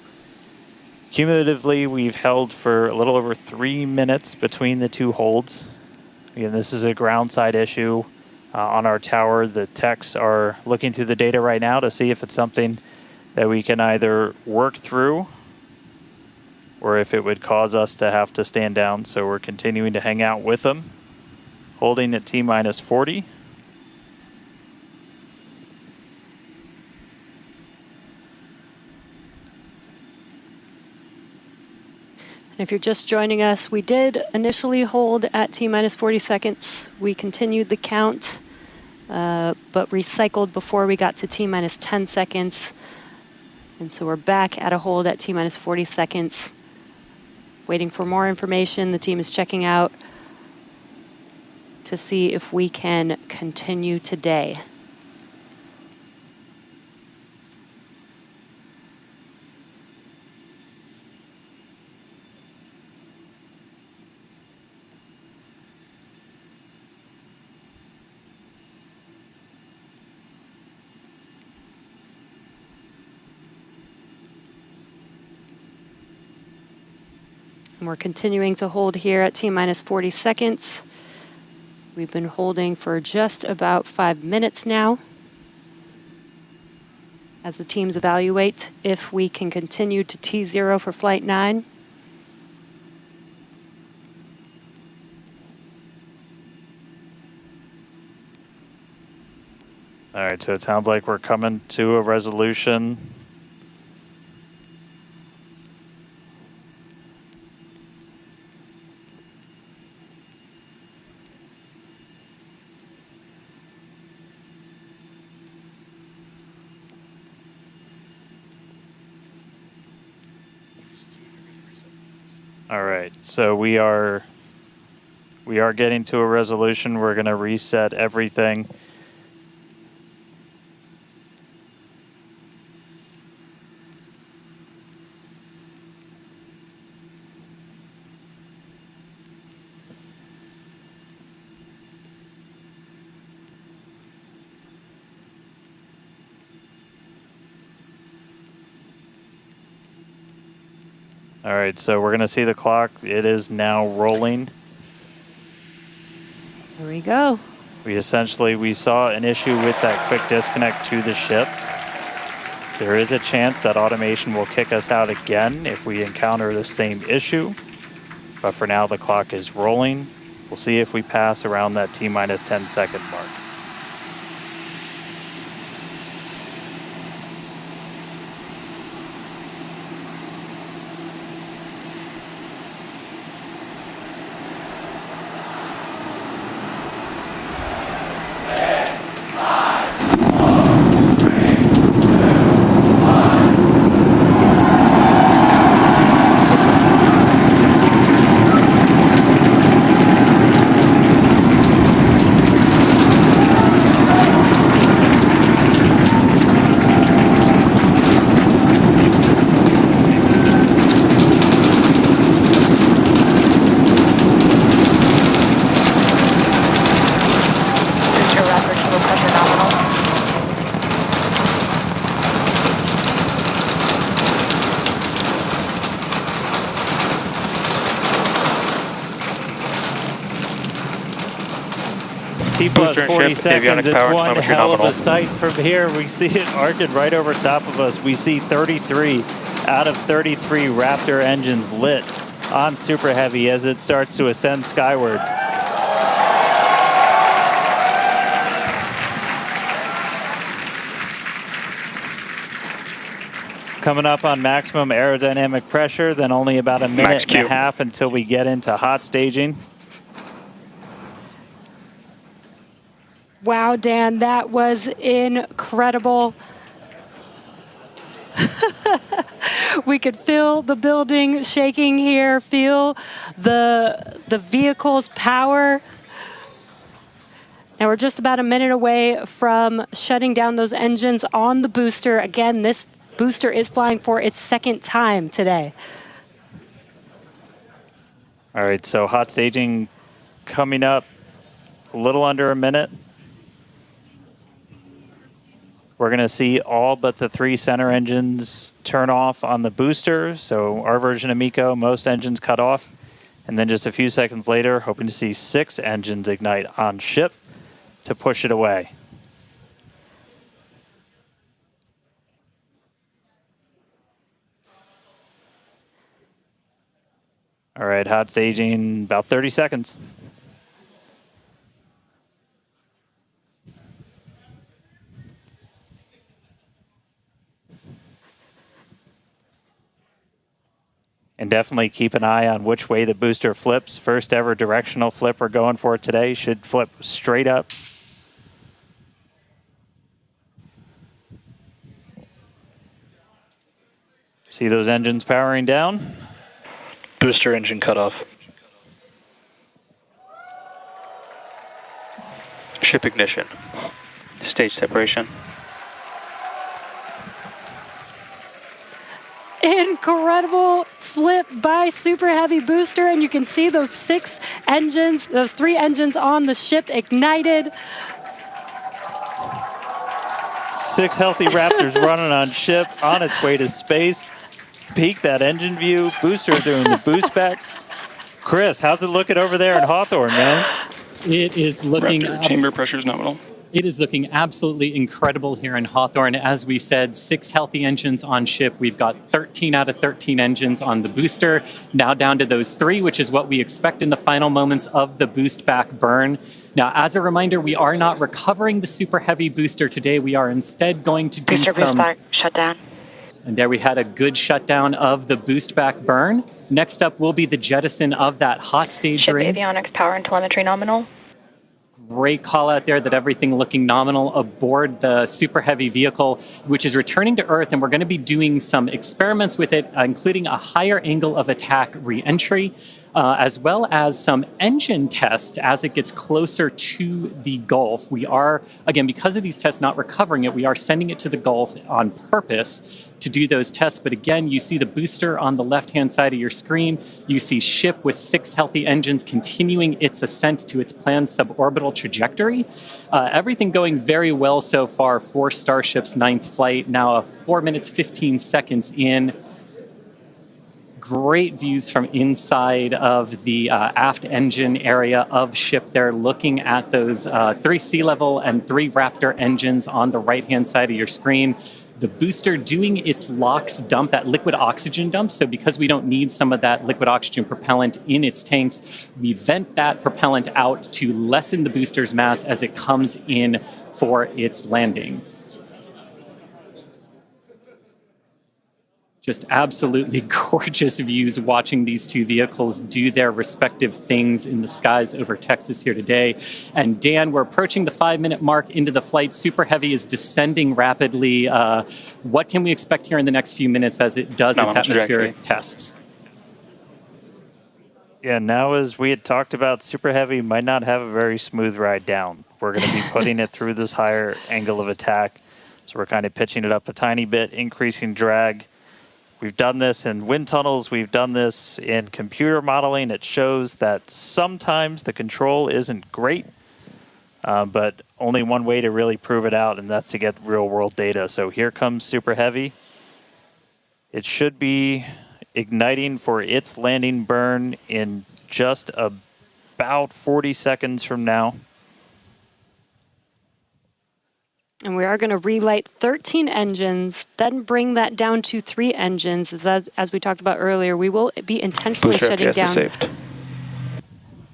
cumulatively, we've held for a little over 3 minutes between the two holds. Again, this is a ground side issue on our tower. The techs are looking through the data right now to see if it's something that we can either work through or if it would cause us to have to stand down. So we're continuing to hang out with them, holding at T-minus 40. If you're just joining us, we did initially hold at T-minus 40 seconds. We continued the count, but recycled before we got to T-minus 10 seconds. And so we're back at a hold at T-minus 40 seconds, waiting for more information. The team is checking out to see if we can continue today. And we're continuing to hold here at T-minus 40 seconds. We've been holding for just about 5 minutes now as the teams evaluate if we can continue to T0 for Flight 9. All right, so it sounds like we're coming to a resolution. All right, so we are getting to a resolution. We're going to reset everything. All right, so we're going to see the clock. It is now rolling. Here we go. We saw an issue with that quick disconnect to the ship. There is a chance that automation will kick us out again if we encounter the same issue. But for now, the clock is rolling. We'll see if we pass around that T-minus 10-second mark. T-plus 40 seconds, it's one hell of a sight from here. We see it arcing right over top of us. We see 33 out of 33 Raptor engines lit on Super Heavy as it starts to ascend skyward. Coming up on maximum aerodynamic pressure, then only about a minute and a half until we get into hot staging. Wow, Dan, that was incredible. We could feel the building shaking here, feel the vehicle's power. Now we're just about a minute away from shutting down those engines on the booster. Again, this booster is flying for its second time today. All right, so hot staging coming up a little under a minute. We're going to see all but the 3 center engines turn off on the booster. So our version of MECO, most engines cut off. And then just a few seconds later, hoping to see 6 engines ignite on ship to push it away. All right, hot staging, about 30 seconds. And definitely keep an eye on which way the booster flips. First ever directional flip we're going for today. Should flip straight up. See those engines powering down? Booster engine cutoff. Ship ignition. Stage separation. Incredible flip by Super Heavy booster, and you can see those 6 engines, those 3 engines on the ship ignited. 6 healthy Raptors running on ship on its way to space. Peek that engine view. Booster doing the boost back. Chris, how's it looking over there in Hawthorne, man? It is looking chamber pressure is nominal. It is looking absolutely incredible here in Hawthorne. As we said, 6 healthy engines on ship. We've got 13 out of 13 engines on the booster, now down to those 3, which is what we expect in the final moments of the boost back burn. Now, as a reminder, we are not recovering the super heavy booster today. We are instead going to do some... shutdown. And there we had a good shutdown of the boost back burn. Next up will be the jettison of that hot stage Ship ring. avionics, power and telemetry nominal. Great call out there that everything looking nominal aboard the super heavy vehicle, which is returning to Earth. And we're going to be doing some experiments with it, including a higher angle of attack re-entry, as well as some engine tests as it gets closer to the Gulf. We are, again, because of these tests not recovering it, we are sending it to the Gulf on purpose to do those tests. But again, you see the booster on the left-hand side of your screen. You see ship with 6 healthy engines continuing its ascent to its planned suborbital trajectory. Everything going very well so far for Starship's 9th flight. Now 4 minutes, 15 seconds in. Great views from inside of the aft engine area of ship there, looking at those 3 sea level and 3 Raptor engines on the right-hand side of your screen. The booster doing its LOX dump, that liquid oxygen dump. So because we don't need some of that liquid oxygen propellant in its tanks, we vent that propellant out to lessen the booster's mass as it comes in for its landing. Just absolutely gorgeous views watching these 2 vehicles do their respective things in the skies over Texas here today. And Dan, we're approaching the 5-minute mark into the flight. Super Heavy is descending rapidly. What can we expect here in the next few minutes as it does its atmospheric tests? Yeah, now as we had talked about, Super Heavy might not have a very smooth ride down. We're going to be putting it through this higher angle of attack. So we're kind of pitching it up a tiny bit, increasing drag. We've done this in wind tunnels. We've done this in computer modeling. It shows that sometimes the control isn't great, but only one way to really prove it out, and that's to get real-world data. So here comes Super Heavy. It should be igniting for its landing burn in just about 40 seconds from now. And we are going to relight 13 engines, then bring that down to 3 engines. As we talked about earlier, we will be intentionally shutting down.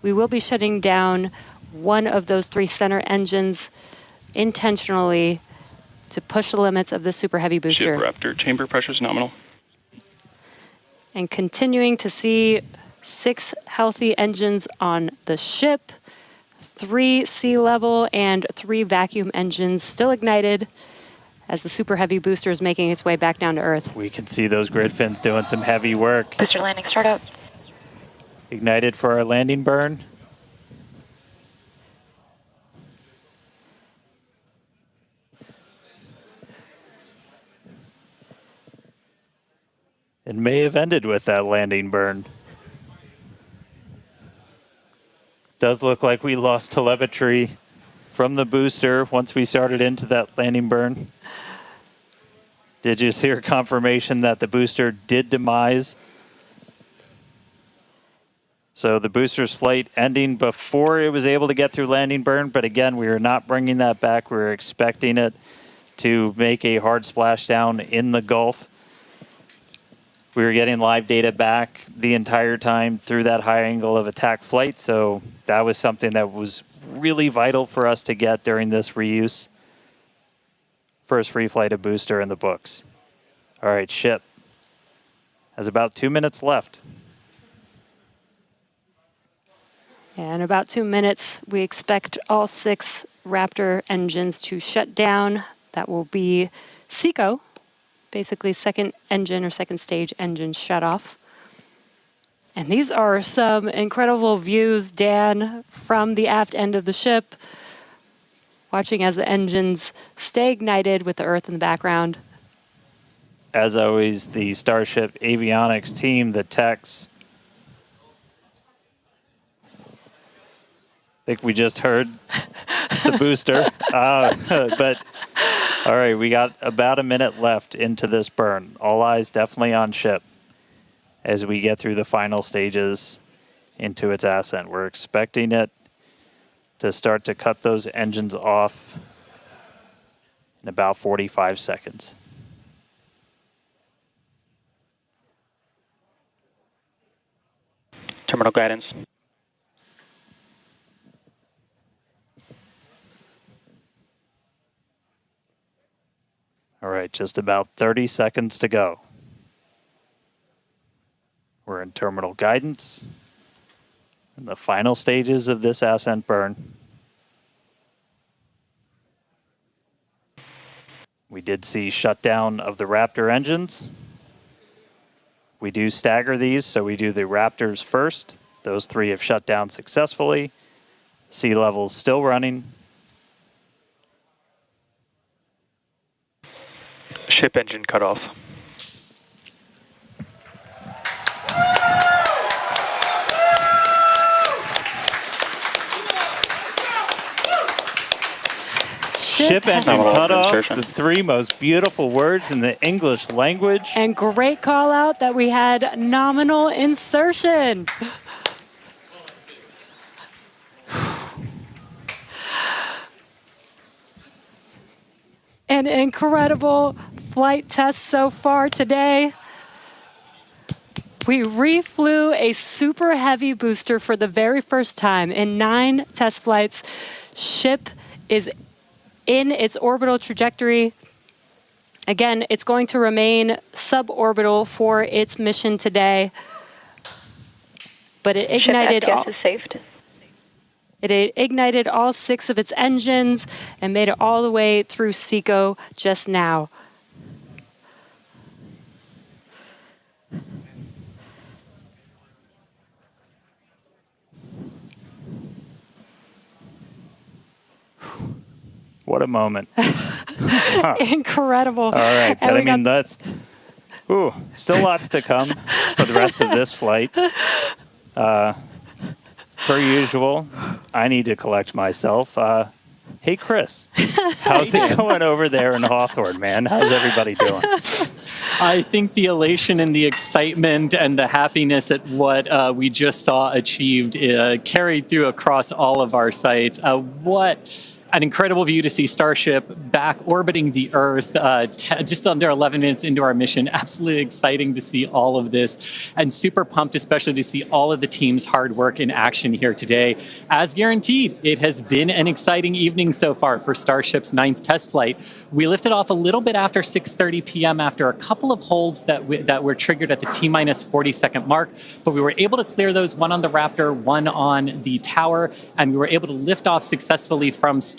We will be shutting down one of those 3 center engines intentionally to push the limits of the Super Heavy booster. Ship Raptor, chamber pressure is nominal. And continuing to see 6 healthy engines on the ship. 3 sea level and 3 vacuum engines still ignited as the Super Heavy booster is making its way back down to Earth. We can see those grid fins doing some heavy work. Booster landing, start up. Ignited for our landing burn. It may have ended with that landing burn. Does look like we lost telemetry from the booster once we started into that landing burn. Did you hear confirmation that the booster did demise? So the booster's flight ending before it was able to get through landing burn, but again, we are not bringing that back. We were expecting it to make a hard splashdown in the Gulf. We were getting live data back the entire time through that high angle of attack flight, so that was something that was really vital for us to get during this reuse. First free flight of booster in the books. All right, ship has about 2 minutes left. In about 2 minutes, we expect all 6 Raptor engines to shut down. That will be SECO, basically second engine or second stage engine shut off. And these are some incredible views, Dan, from the aft end of the ship, watching as the engines stay ignited with the Earth in the background. As always, the Starship avionics team, the techs. I think we just heard the booster. But all right, we got about a minute left into this burn. All eyes definitely on ship as we get through the final stages into its ascent. We're expecting it to start to cut those engines off in about 45 seconds. Terminal guidance. All right, just about 30 seconds to go. We're in terminal guidance in the final stages of this ascent burn. We did see shutdown of the Raptor engines. We do stagger these, so we do the Raptors first. Those 3 have shut down successfully. Sea level's still running. Ship engine cutoff. Ship engine cutoff, the 3 most beautiful words in the English language. And great call out that we had nominal insertion. An incredible flight test so far today. We reflew a super heavy booster for the very first time in 9 test flights. Ship is in its orbital trajectory. Again, it's going to remain suborbital for its mission today. But it ignited It ignited all 6 of its engines and made it all the way through SECO just now. What a moment. Incredible. All right, but I mean, that's still lots to come for the rest of this flight. Per usual, I need to collect myself. Hey, Chris, how's it going over there in Hawthorne, man? How's everybody doing? I think the elation and the excitement and the happiness at what we just saw achieved carried through across all of our sites. What an incredible view to see Starship back orbiting the Earth just under 11 minutes into our mission. Absolutely exciting to see all of this, and super pumped especially to see all of the team's hard work in action here today. As guaranteed, it has been an exciting evening so far for Starship's 9th test flight. We lifted off a little bit after 6:30 p.m. after a couple of holds that were triggered at the T-minus 40-second mark, but we were able to clear those, one on the Raptor, one on the tower, and we were able to lift off successfully from Starbase.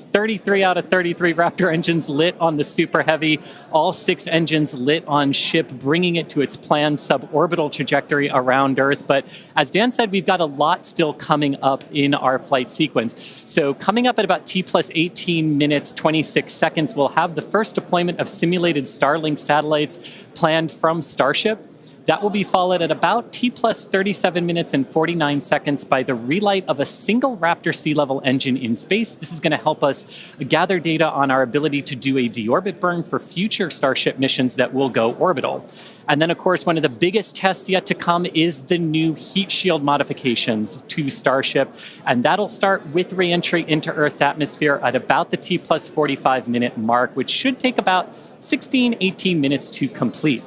33 out of 33 Raptor engines lit on the Super Heavy, all 6 engines lit on Ship, bringing it to its planned suborbital trajectory around Earth. But as Dan said, we've got a lot still coming up in our flight sequence. So coming up at about T plus 18 minutes, 26 seconds, we'll have the first deployment of simulated Starlink satellites planned from Starship. That will be followed at about T plus 37 minutes and 49 seconds by the relight of a single Raptor sea level engine in space. This is going to help us gather data on our ability to do a deorbit burn for future Starship missions that will go orbital. And then, of course, one of the biggest tests yet to come is the new heat shield modifications to Starship. And that'll start with re-entry into Earth's atmosphere at about the T plus 45 minute mark, which should take about 16, 18 minutes to complete.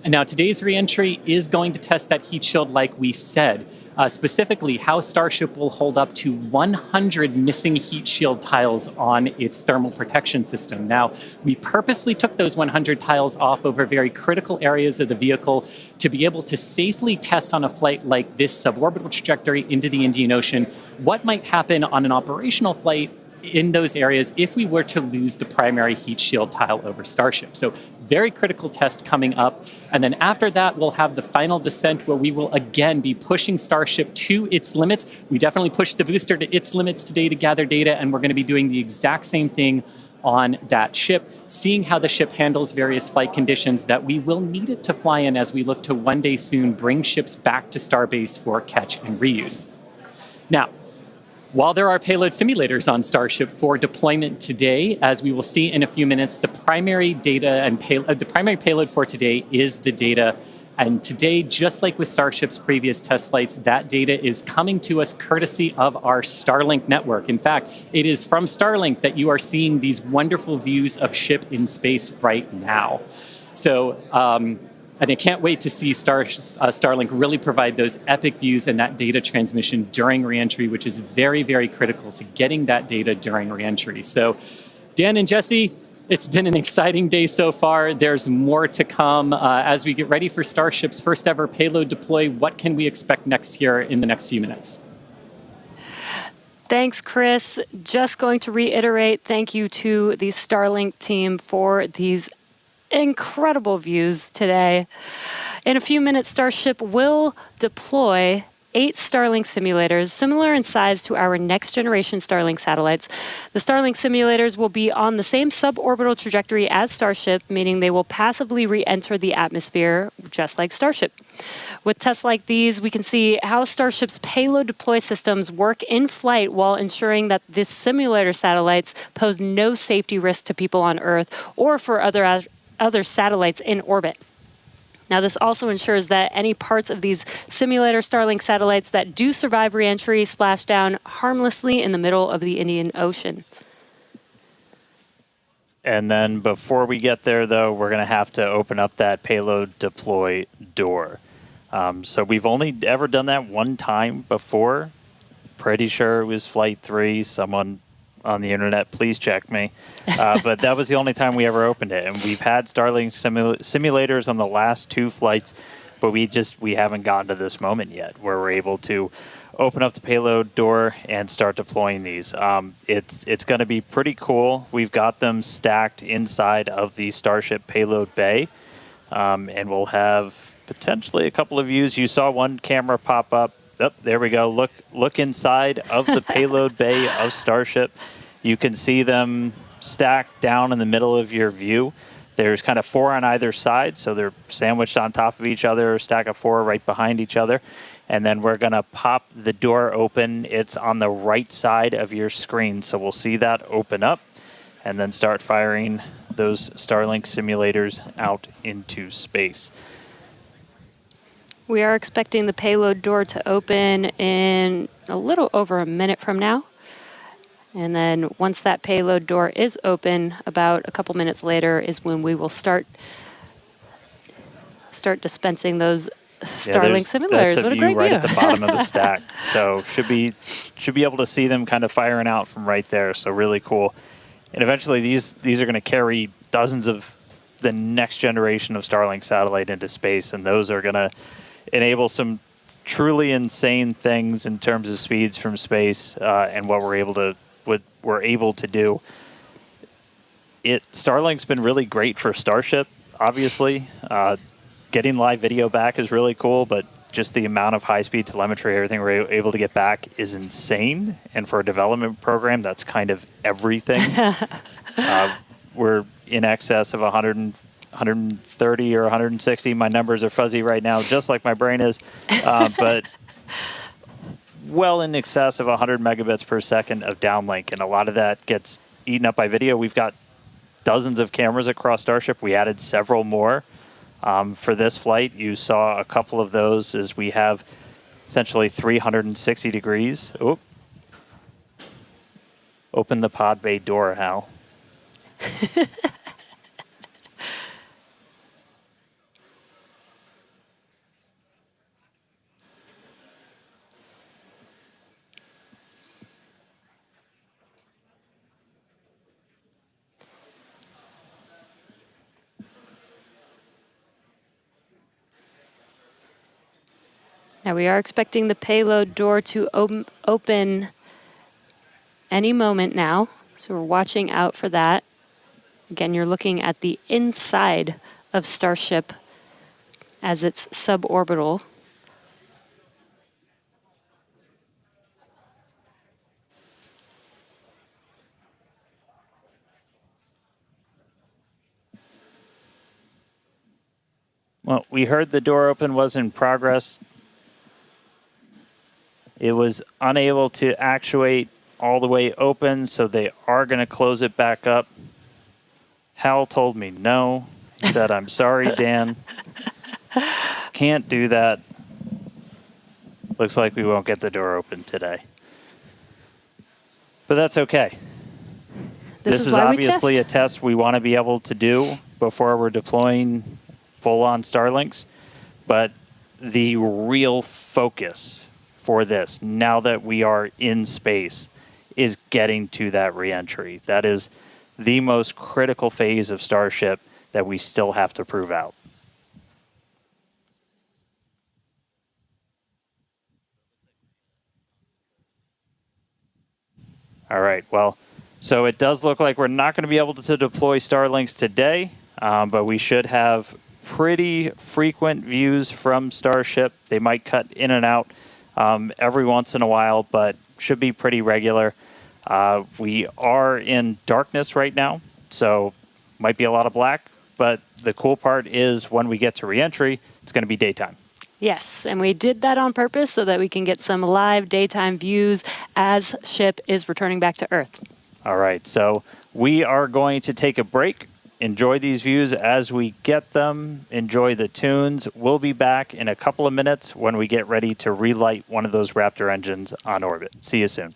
And now today's reentry is going to test that heat shield like we said, specifically how Starship will hold up to 100 missing heat shield tiles on its thermal protection system. Now, we purposely took those 100 tiles off over very critical areas of the vehicle to be able to safely test on a flight like this suborbital trajectory into the Indian Ocean what might happen on an operational flight in those areas if we were to lose the primary heat shield tile over Starship. So very critical test coming up. And then after that, we'll have the final descent where we will again be pushing Starship to its limits. We definitely pushed the booster to its limits today to gather data, and we're going to be doing the exact same thing on that ship, seeing how the ship handles various flight conditions that we will need it to fly in as we look to one day soon bring ships back to Starbase for catch and reuse. Now, while there are payload simulators on Starship for deployment today, as we will see in a few minutes, the primary data and the primary payload for today is the data And today, just like with Starship's previous test flights, that data is coming to us courtesy of our Starlink network. In fact, it is from Starlink that you are seeing these wonderful views of ship in space right now. So, and I can't wait to see Starlink really provide those epic views and that data transmission during reentry, which is very, very critical to getting that data during reentry. So, Dan and Jesse, it's been an exciting day so far. There's more to come. As we get ready for Starship's first ever payload deploy, what can we expect next here in the next few minutes? Thanks, Chris. Just going to reiterate, thank you to the Starlink team for these incredible views today. In a few minutes, Starship will deploy 8 Starlink simulators, similar in size to our next generation Starlink satellites. The Starlink simulators will be on the same suborbital trajectory as Starship, meaning they will passively re-enter the atmosphere, just like Starship. With tests like these, we can see how Starship's payload deploy systems work in flight while ensuring that the simulator satellites pose no safety risk to people on Earth or for other satellites in orbit. Now, this also ensures that any parts of these simulator Starlink satellites that do survive reentry splash down harmlessly in the middle of the Indian Ocean. And then before we get there, though, we're going to have to open up that payload deploy door. So we've only ever done that one time before. Pretty sure it was Flight 3. Someone on the internet, please check me. But that was the only time we ever opened it. And we've had Starlink simulators on the last 2 flights, but we haven't gotten to this moment yet where we're able to open up the payload door and start deploying these. It's going to be pretty cool. We've got them stacked inside of the Starship payload bay, and we'll have potentially a couple of views. You saw one camera pop up. Oh, there we go. Look inside of the payload bay of Starship. You can see them stacked down in the middle of your view. There's kind of 4 on either side, so they're sandwiched on top of each other, a stack of 4 right behind each other. And then we're going to pop the door open. It's on the right side of your screen, so we'll see that open up and then start firing those Starlink simulators out into space. We are expecting the payload door to open in a little over a minute from now. And then once that payload door is open, about a couple minutes later is when we will start dispensing those Starlink simulators. What a great right view. At the bottom of the stack. So should be able to see them kind of firing out from right there. So really cool. And eventually these are going to carry dozens of the next generation of Starlink satellite into space, and those are going to enable some truly insane things in terms of speeds from space and what we're able to do. Starlink's been really great for Starship, obviously. Getting live video back is really cool, but just the amount of high-speed telemetry, everything we're able to get back is insane. And for a development program, that's kind of everything. We're in excess of 130 or 160. My numbers are fuzzy right now, just like my brain is. But well in excess of 100 megabits per second of downlink, and a lot of that gets eaten up by video. We've got dozens of cameras across Starship. We added several more for this flight. You saw a couple of those as we have essentially 360 degrees. Oop. Open the pod bay door, Hal. Now we are expecting the payload door to open any moment now, so we're watching out for that. Again, you're looking at the inside of Starship as it's suborbital. Well, we heard the door open was in progress. It was unable to actuate all the way open, so they are going to close it back up. Hal told me no. He said, I'm sorry, Dan. can't do that. Looks like we won't get the door open today. But that's okay. This is obviously a test we want to be able to do before we're deploying full-on Starlinks. But the real focus for this, now that we are in space, is getting to that reentry. That is the most critical phase of Starship that we still have to prove out. All right, well, so it does look like we're not going to be able to deploy Starlinks today, but we should have pretty frequent views from Starship. They might cut in and out every once in a while, but should be pretty regular. We are in darkness right now, so might be a lot of black, but the cool part is when we get to reentry, it's going to be daytime. Yes, and we did that on purpose so that we can get some live daytime views as ship is returning back to Earth. All right, so we are going to take a break. Enjoy these views as we get them. Enjoy the tunes. We'll be back in a couple of minutes when we get ready to relight one of those Raptor engines on orbit. See you soon.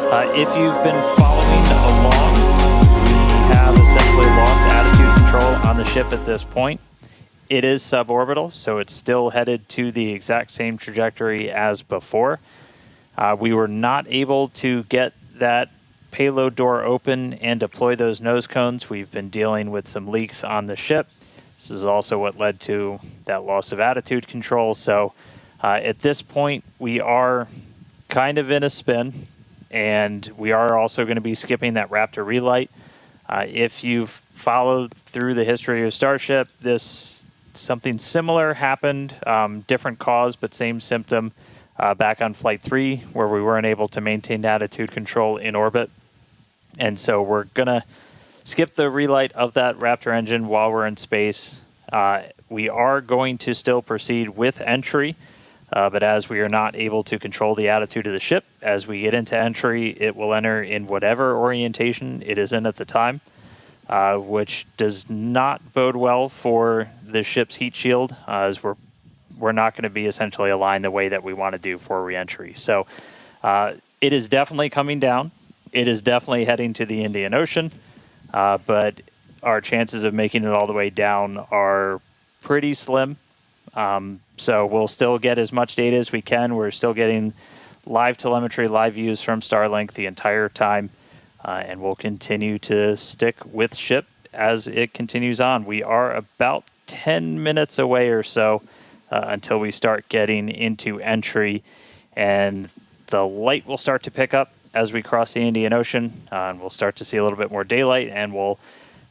If you've been following along, we have essentially lost attitude control on the ship at this point. It is suborbital, so it's still headed to the exact same trajectory as before. We were not able to get that payload door open and deploy those nose cones. We've been dealing with some leaks on the ship. This is also what led to that loss of attitude control. So at this point, we are kind of in a spin, and we are also going to be skipping that Raptor relight. If you've followed through the history of Starship, something similar happened, different cause, but same symptom back on Flight 3, where we weren't able to maintain attitude control in orbit. And so we're going to skip the relight of that Raptor engine while we're in space. We are going to still proceed with entry, but as we are not able to control the attitude of the ship, as we get into entry, it will enter in whatever orientation it is in at the time, which does not bode well for the ship's heat shield, as we're not going to be essentially aligned the way that we want to do for reentry. So it is definitely coming down. It is definitely heading to the Indian Ocean, but our chances of making it all the way down are pretty slim. So we'll still get as much data as we can. We're still getting live telemetry, live views from Starlink the entire time, and we'll continue to stick with ship as it continues on. We are about 10 minutes away or so until we start getting into entry, and the light will start to pick up as we cross the Indian Ocean, and we'll start to see a little bit more daylight, and we'll,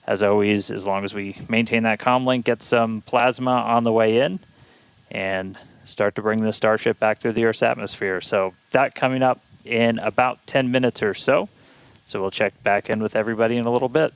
as always, as long as we maintain that comm link, get some plasma on the way in and start to bring the Starship back through the Earth's atmosphere. So that coming up in about 10 minutes or so. So we'll check back in with everybody in a little bit.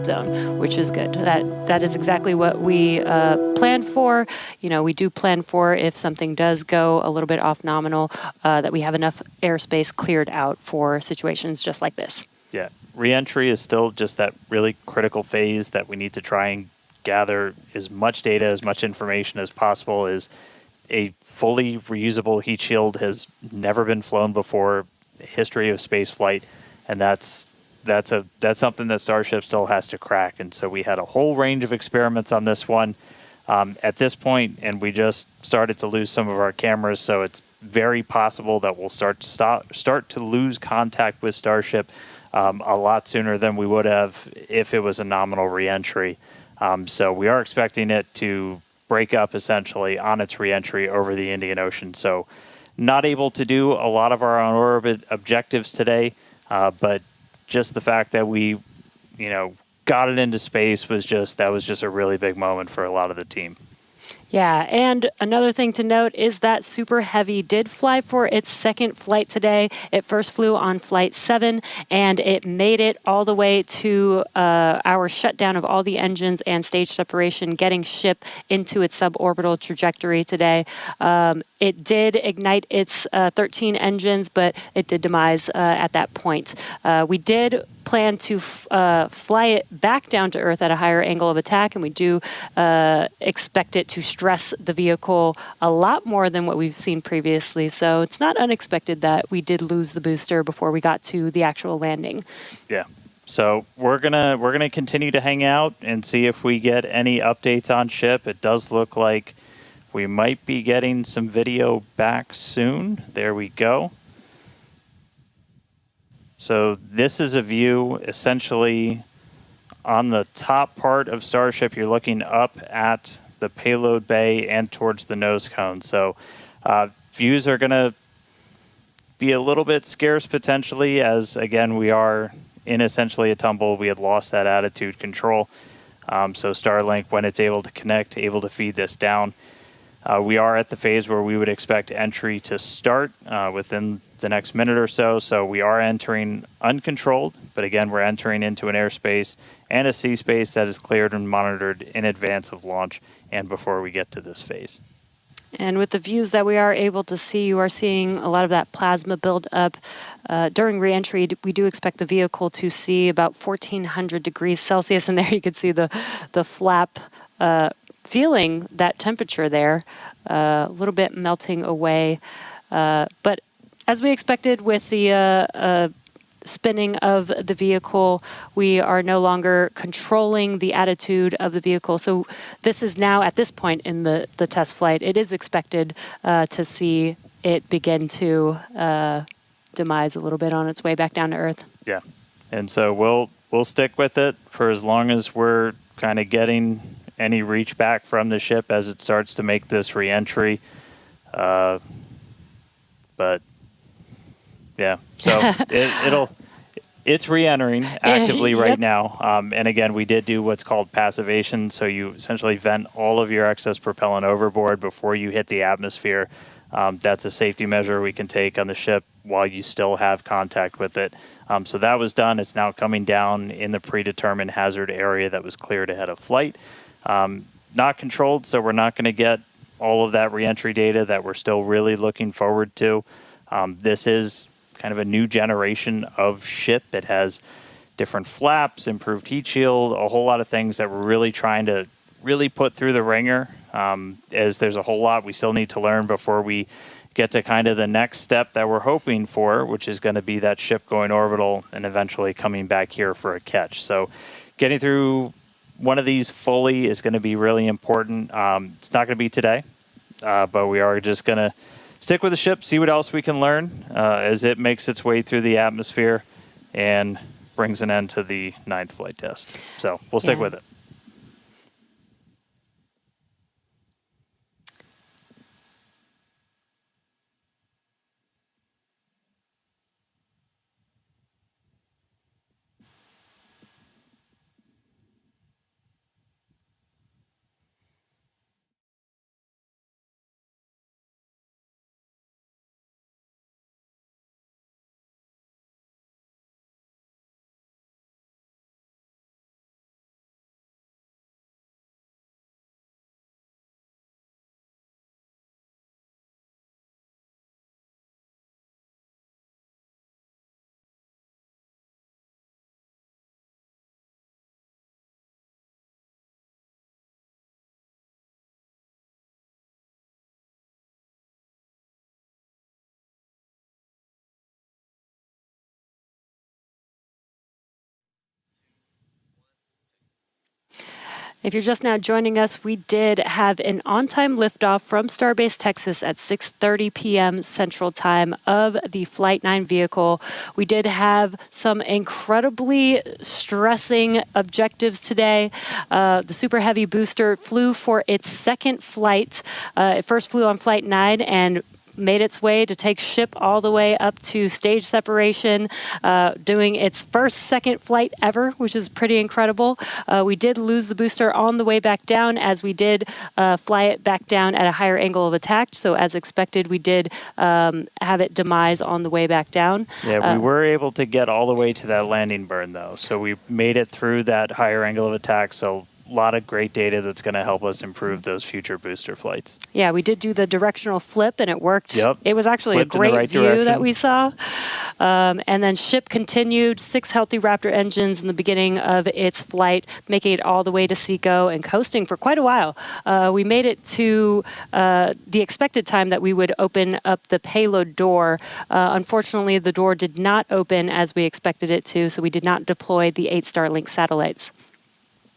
zone, which is good. That is exactly what we planned for. We do plan for if something does go a little bit off nominal, that we have enough airspace cleared out for situations just like this. Yeah, reentry is still just that really critical phase that we need to try and gather as much data, as much information as possible. Is a fully reusable heat shield has never been flown before in the history of spaceflight, and that's something that Starship still has to crack. And so we had a whole range of experiments on this one at this point, and we just started to lose some of our cameras, so it's very possible that we'll start to lose contact with Starship a lot sooner than we would have if it was a nominal reentry. So we are expecting it to break up essentially on its reentry over the Indian Ocean. So not able to do a lot of our on-orbit objectives today, but just the fact that we, got it into space was just a really big moment for a lot of the team. Yeah, and another thing to note is that Super Heavy did fly for its second flight today. It first flew on Flight 7, and it made it all the way to our shutdown of all the engines and stage separation, getting ship into its suborbital trajectory today. It did ignite its 13 engines, but it did demise at that point. We did plan to fly it back down to Earth at a higher angle of attack, and we do expect it to stress the vehicle a lot more than what we've seen previously. So it's not unexpected that we did lose the booster before we got to the actual landing. Yeah. So we're gonna continue to hang out and see if we get any updates on ship. It does look like we might be getting some video back soon. There we go. So this is a view essentially on the top part of Starship. You're looking up at the payload bay and towards the nose cone. So views are going to be a little bit scarce potentially, as again we are in essentially a tumble. We had lost that attitude control. So Starlink, when it's able to connect, able to feed this down. We are at the phase where we would expect entry to start within the next minute or so. So we are entering uncontrolled, but again, we're entering into an airspace and a sea space that is cleared and monitored in advance of launch and before we get to this phase. And with the views that we are able to see, you are seeing a lot of that plasma build up. During reentry, we do expect the vehicle to see about 1,400 degrees Celsius, and there you can see the flap feeling that temperature there, a little bit melting away. But as we expected with the spinning of the vehicle, we are no longer controlling the attitude of the vehicle. So this is now, at this point in the test flight, it is expected to see it begin to demise a little bit on its way back down to Earth. Yeah, and so we'll stick with it for as long as we're kind of getting any reach back from the ship as it starts to make this reentry. But yeah, so it's re-entering actively right now. And again, we did do what's called passivation. So you essentially vent all of your excess propellant overboard before you hit the atmosphere. That's a safety measure we can take on the ship while you still have contact with it. So that was done. It's now coming down in the predetermined hazard area that was cleared ahead of flight. Not controlled, so we're not going to get all of that reentry data that we're still really looking forward to. This is kind of a new generation of ship. It has different flaps, improved heat shield, a whole lot of things that we're really trying to really put through the ringer, as there's a whole lot we still need to learn before we get to kind of the next step that we're hoping for, which is going to be that ship going orbital and eventually coming back here for a catch. So getting through one of these fully is going to be really important. It's not going to be today, but we are just going to stick with the ship, see what else we can learn as it makes its way through the atmosphere and brings an end to the 9th flight test. So we'll stick with it. If you're just now joining us, we did have an on-time liftoff from Starbase, Texas at 6:30 p.m. Central Time of the Flight 9 vehicle. We did have some incredibly stressing objectives today. The Super Heavy booster flew for its second flight. It first flew on Flight 9 and made its way to take ship all the way up to stage separation, doing its second flight ever, which is pretty incredible. We did lose the booster on the way back down, as we did fly it back down at a higher angle of attack. So as expected, we did have it demise on the way back down. Yeah, we were able to get all the way to that landing burn, though. So we made it through that higher angle of attack. So a lot of great data that's going to help us improve those future booster flights. Yeah, we did do the directional flip, and it worked. Yep. It was actually Flipped a great right view direction that we saw. And then ship continued 6 healthy Raptor engines in the beginning of its flight, making it all the way to SECO and coasting for quite a while. We made it to the expected time that we would open up the payload door. Unfortunately, the door did not open as we expected it to, so we did not deploy the 8 Starlink satellites.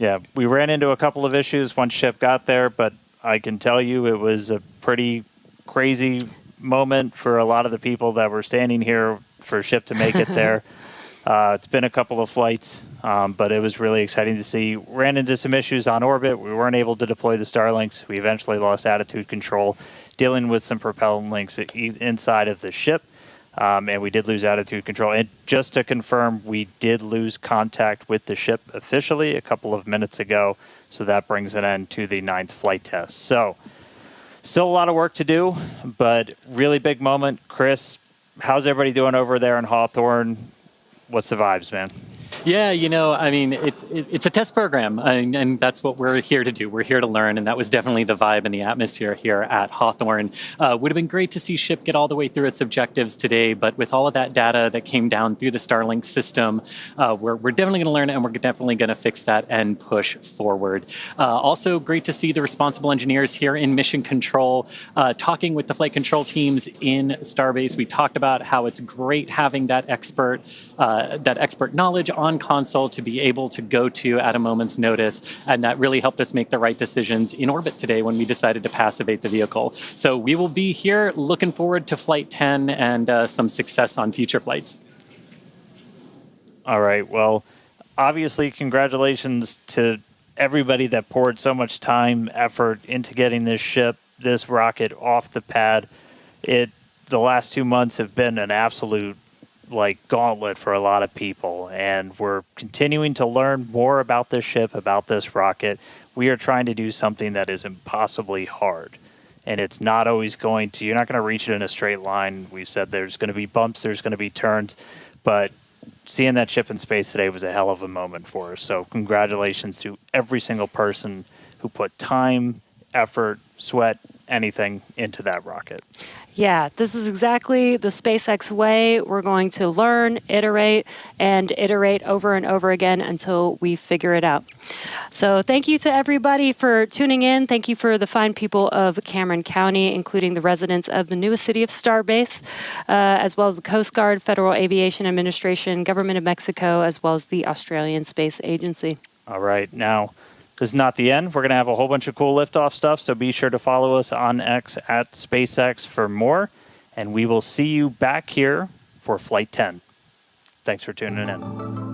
Yeah, we ran into a couple of issues once ship got there, but I can tell you it was a pretty crazy moment for a lot of the people that were standing here for ship to make it there. It's been a couple of flights, but it was really exciting to see. Ran into some issues on orbit. We weren't able to deploy the Starlinks. We eventually lost attitude control, dealing with some propellant links inside of the ship. And we did lose attitude control. And just to confirm, we did lose contact with the ship officially a couple of minutes ago. So that brings an end to the 9th flight test. So still a lot of work to do, but really big moment. Chris, how's everybody doing over there in Hawthorne? What's the vibes, man? Yeah, I mean, it's a test program, and that's what we're here to do. We're here to learn, and that was definitely the vibe and the atmosphere here at Hawthorne. Would have been great to see ship get all the way through its objectives today, but with all of that data that came down through the Starlink system, we're definitely going to learn, and we're definitely going to fix that and push forward. Also, great to see the responsible engineers here in mission control, talking with the flight control teams in Starbase. We talked about how it's great having that expert knowledge on console to be able to go to at a moment's notice, and that really helped us make the right decisions in orbit today when we decided to passivate the vehicle. So we will be here looking forward to Flight 10 and some success on future flights. All right, well, obviously congratulations to everybody that poured so much time, effort into getting this rocket off the pad. The last 2 months have been an absolute gauntlet for a lot of people, and we're continuing to learn more about this ship, about this rocket. We are trying to do something that is impossibly hard, and it's not always you're not going to reach it in a straight line. We said there's going to be bumps, there's going to be turns, but seeing that ship in space today was a hell of a moment for us. So congratulations to every single person who put time, effort, sweat, anything into that rocket. Yeah, this is exactly the SpaceX way. We're going to learn, iterate, and iterate over and over again until we figure it out. So thank you to everybody for tuning in. Thank you for the fine people of Cameron County, including the residents of the newest city of Starbase, as well as the Coast Guard, Federal Aviation Administration, Government of Mexico, as well as the Australian Space Agency. All right, now, this is not the end. We're going to have a whole bunch of cool liftoff stuff, so be sure to follow us on X at SpaceX for more, and we will see you back here for Flight 10. Thanks for tuning in.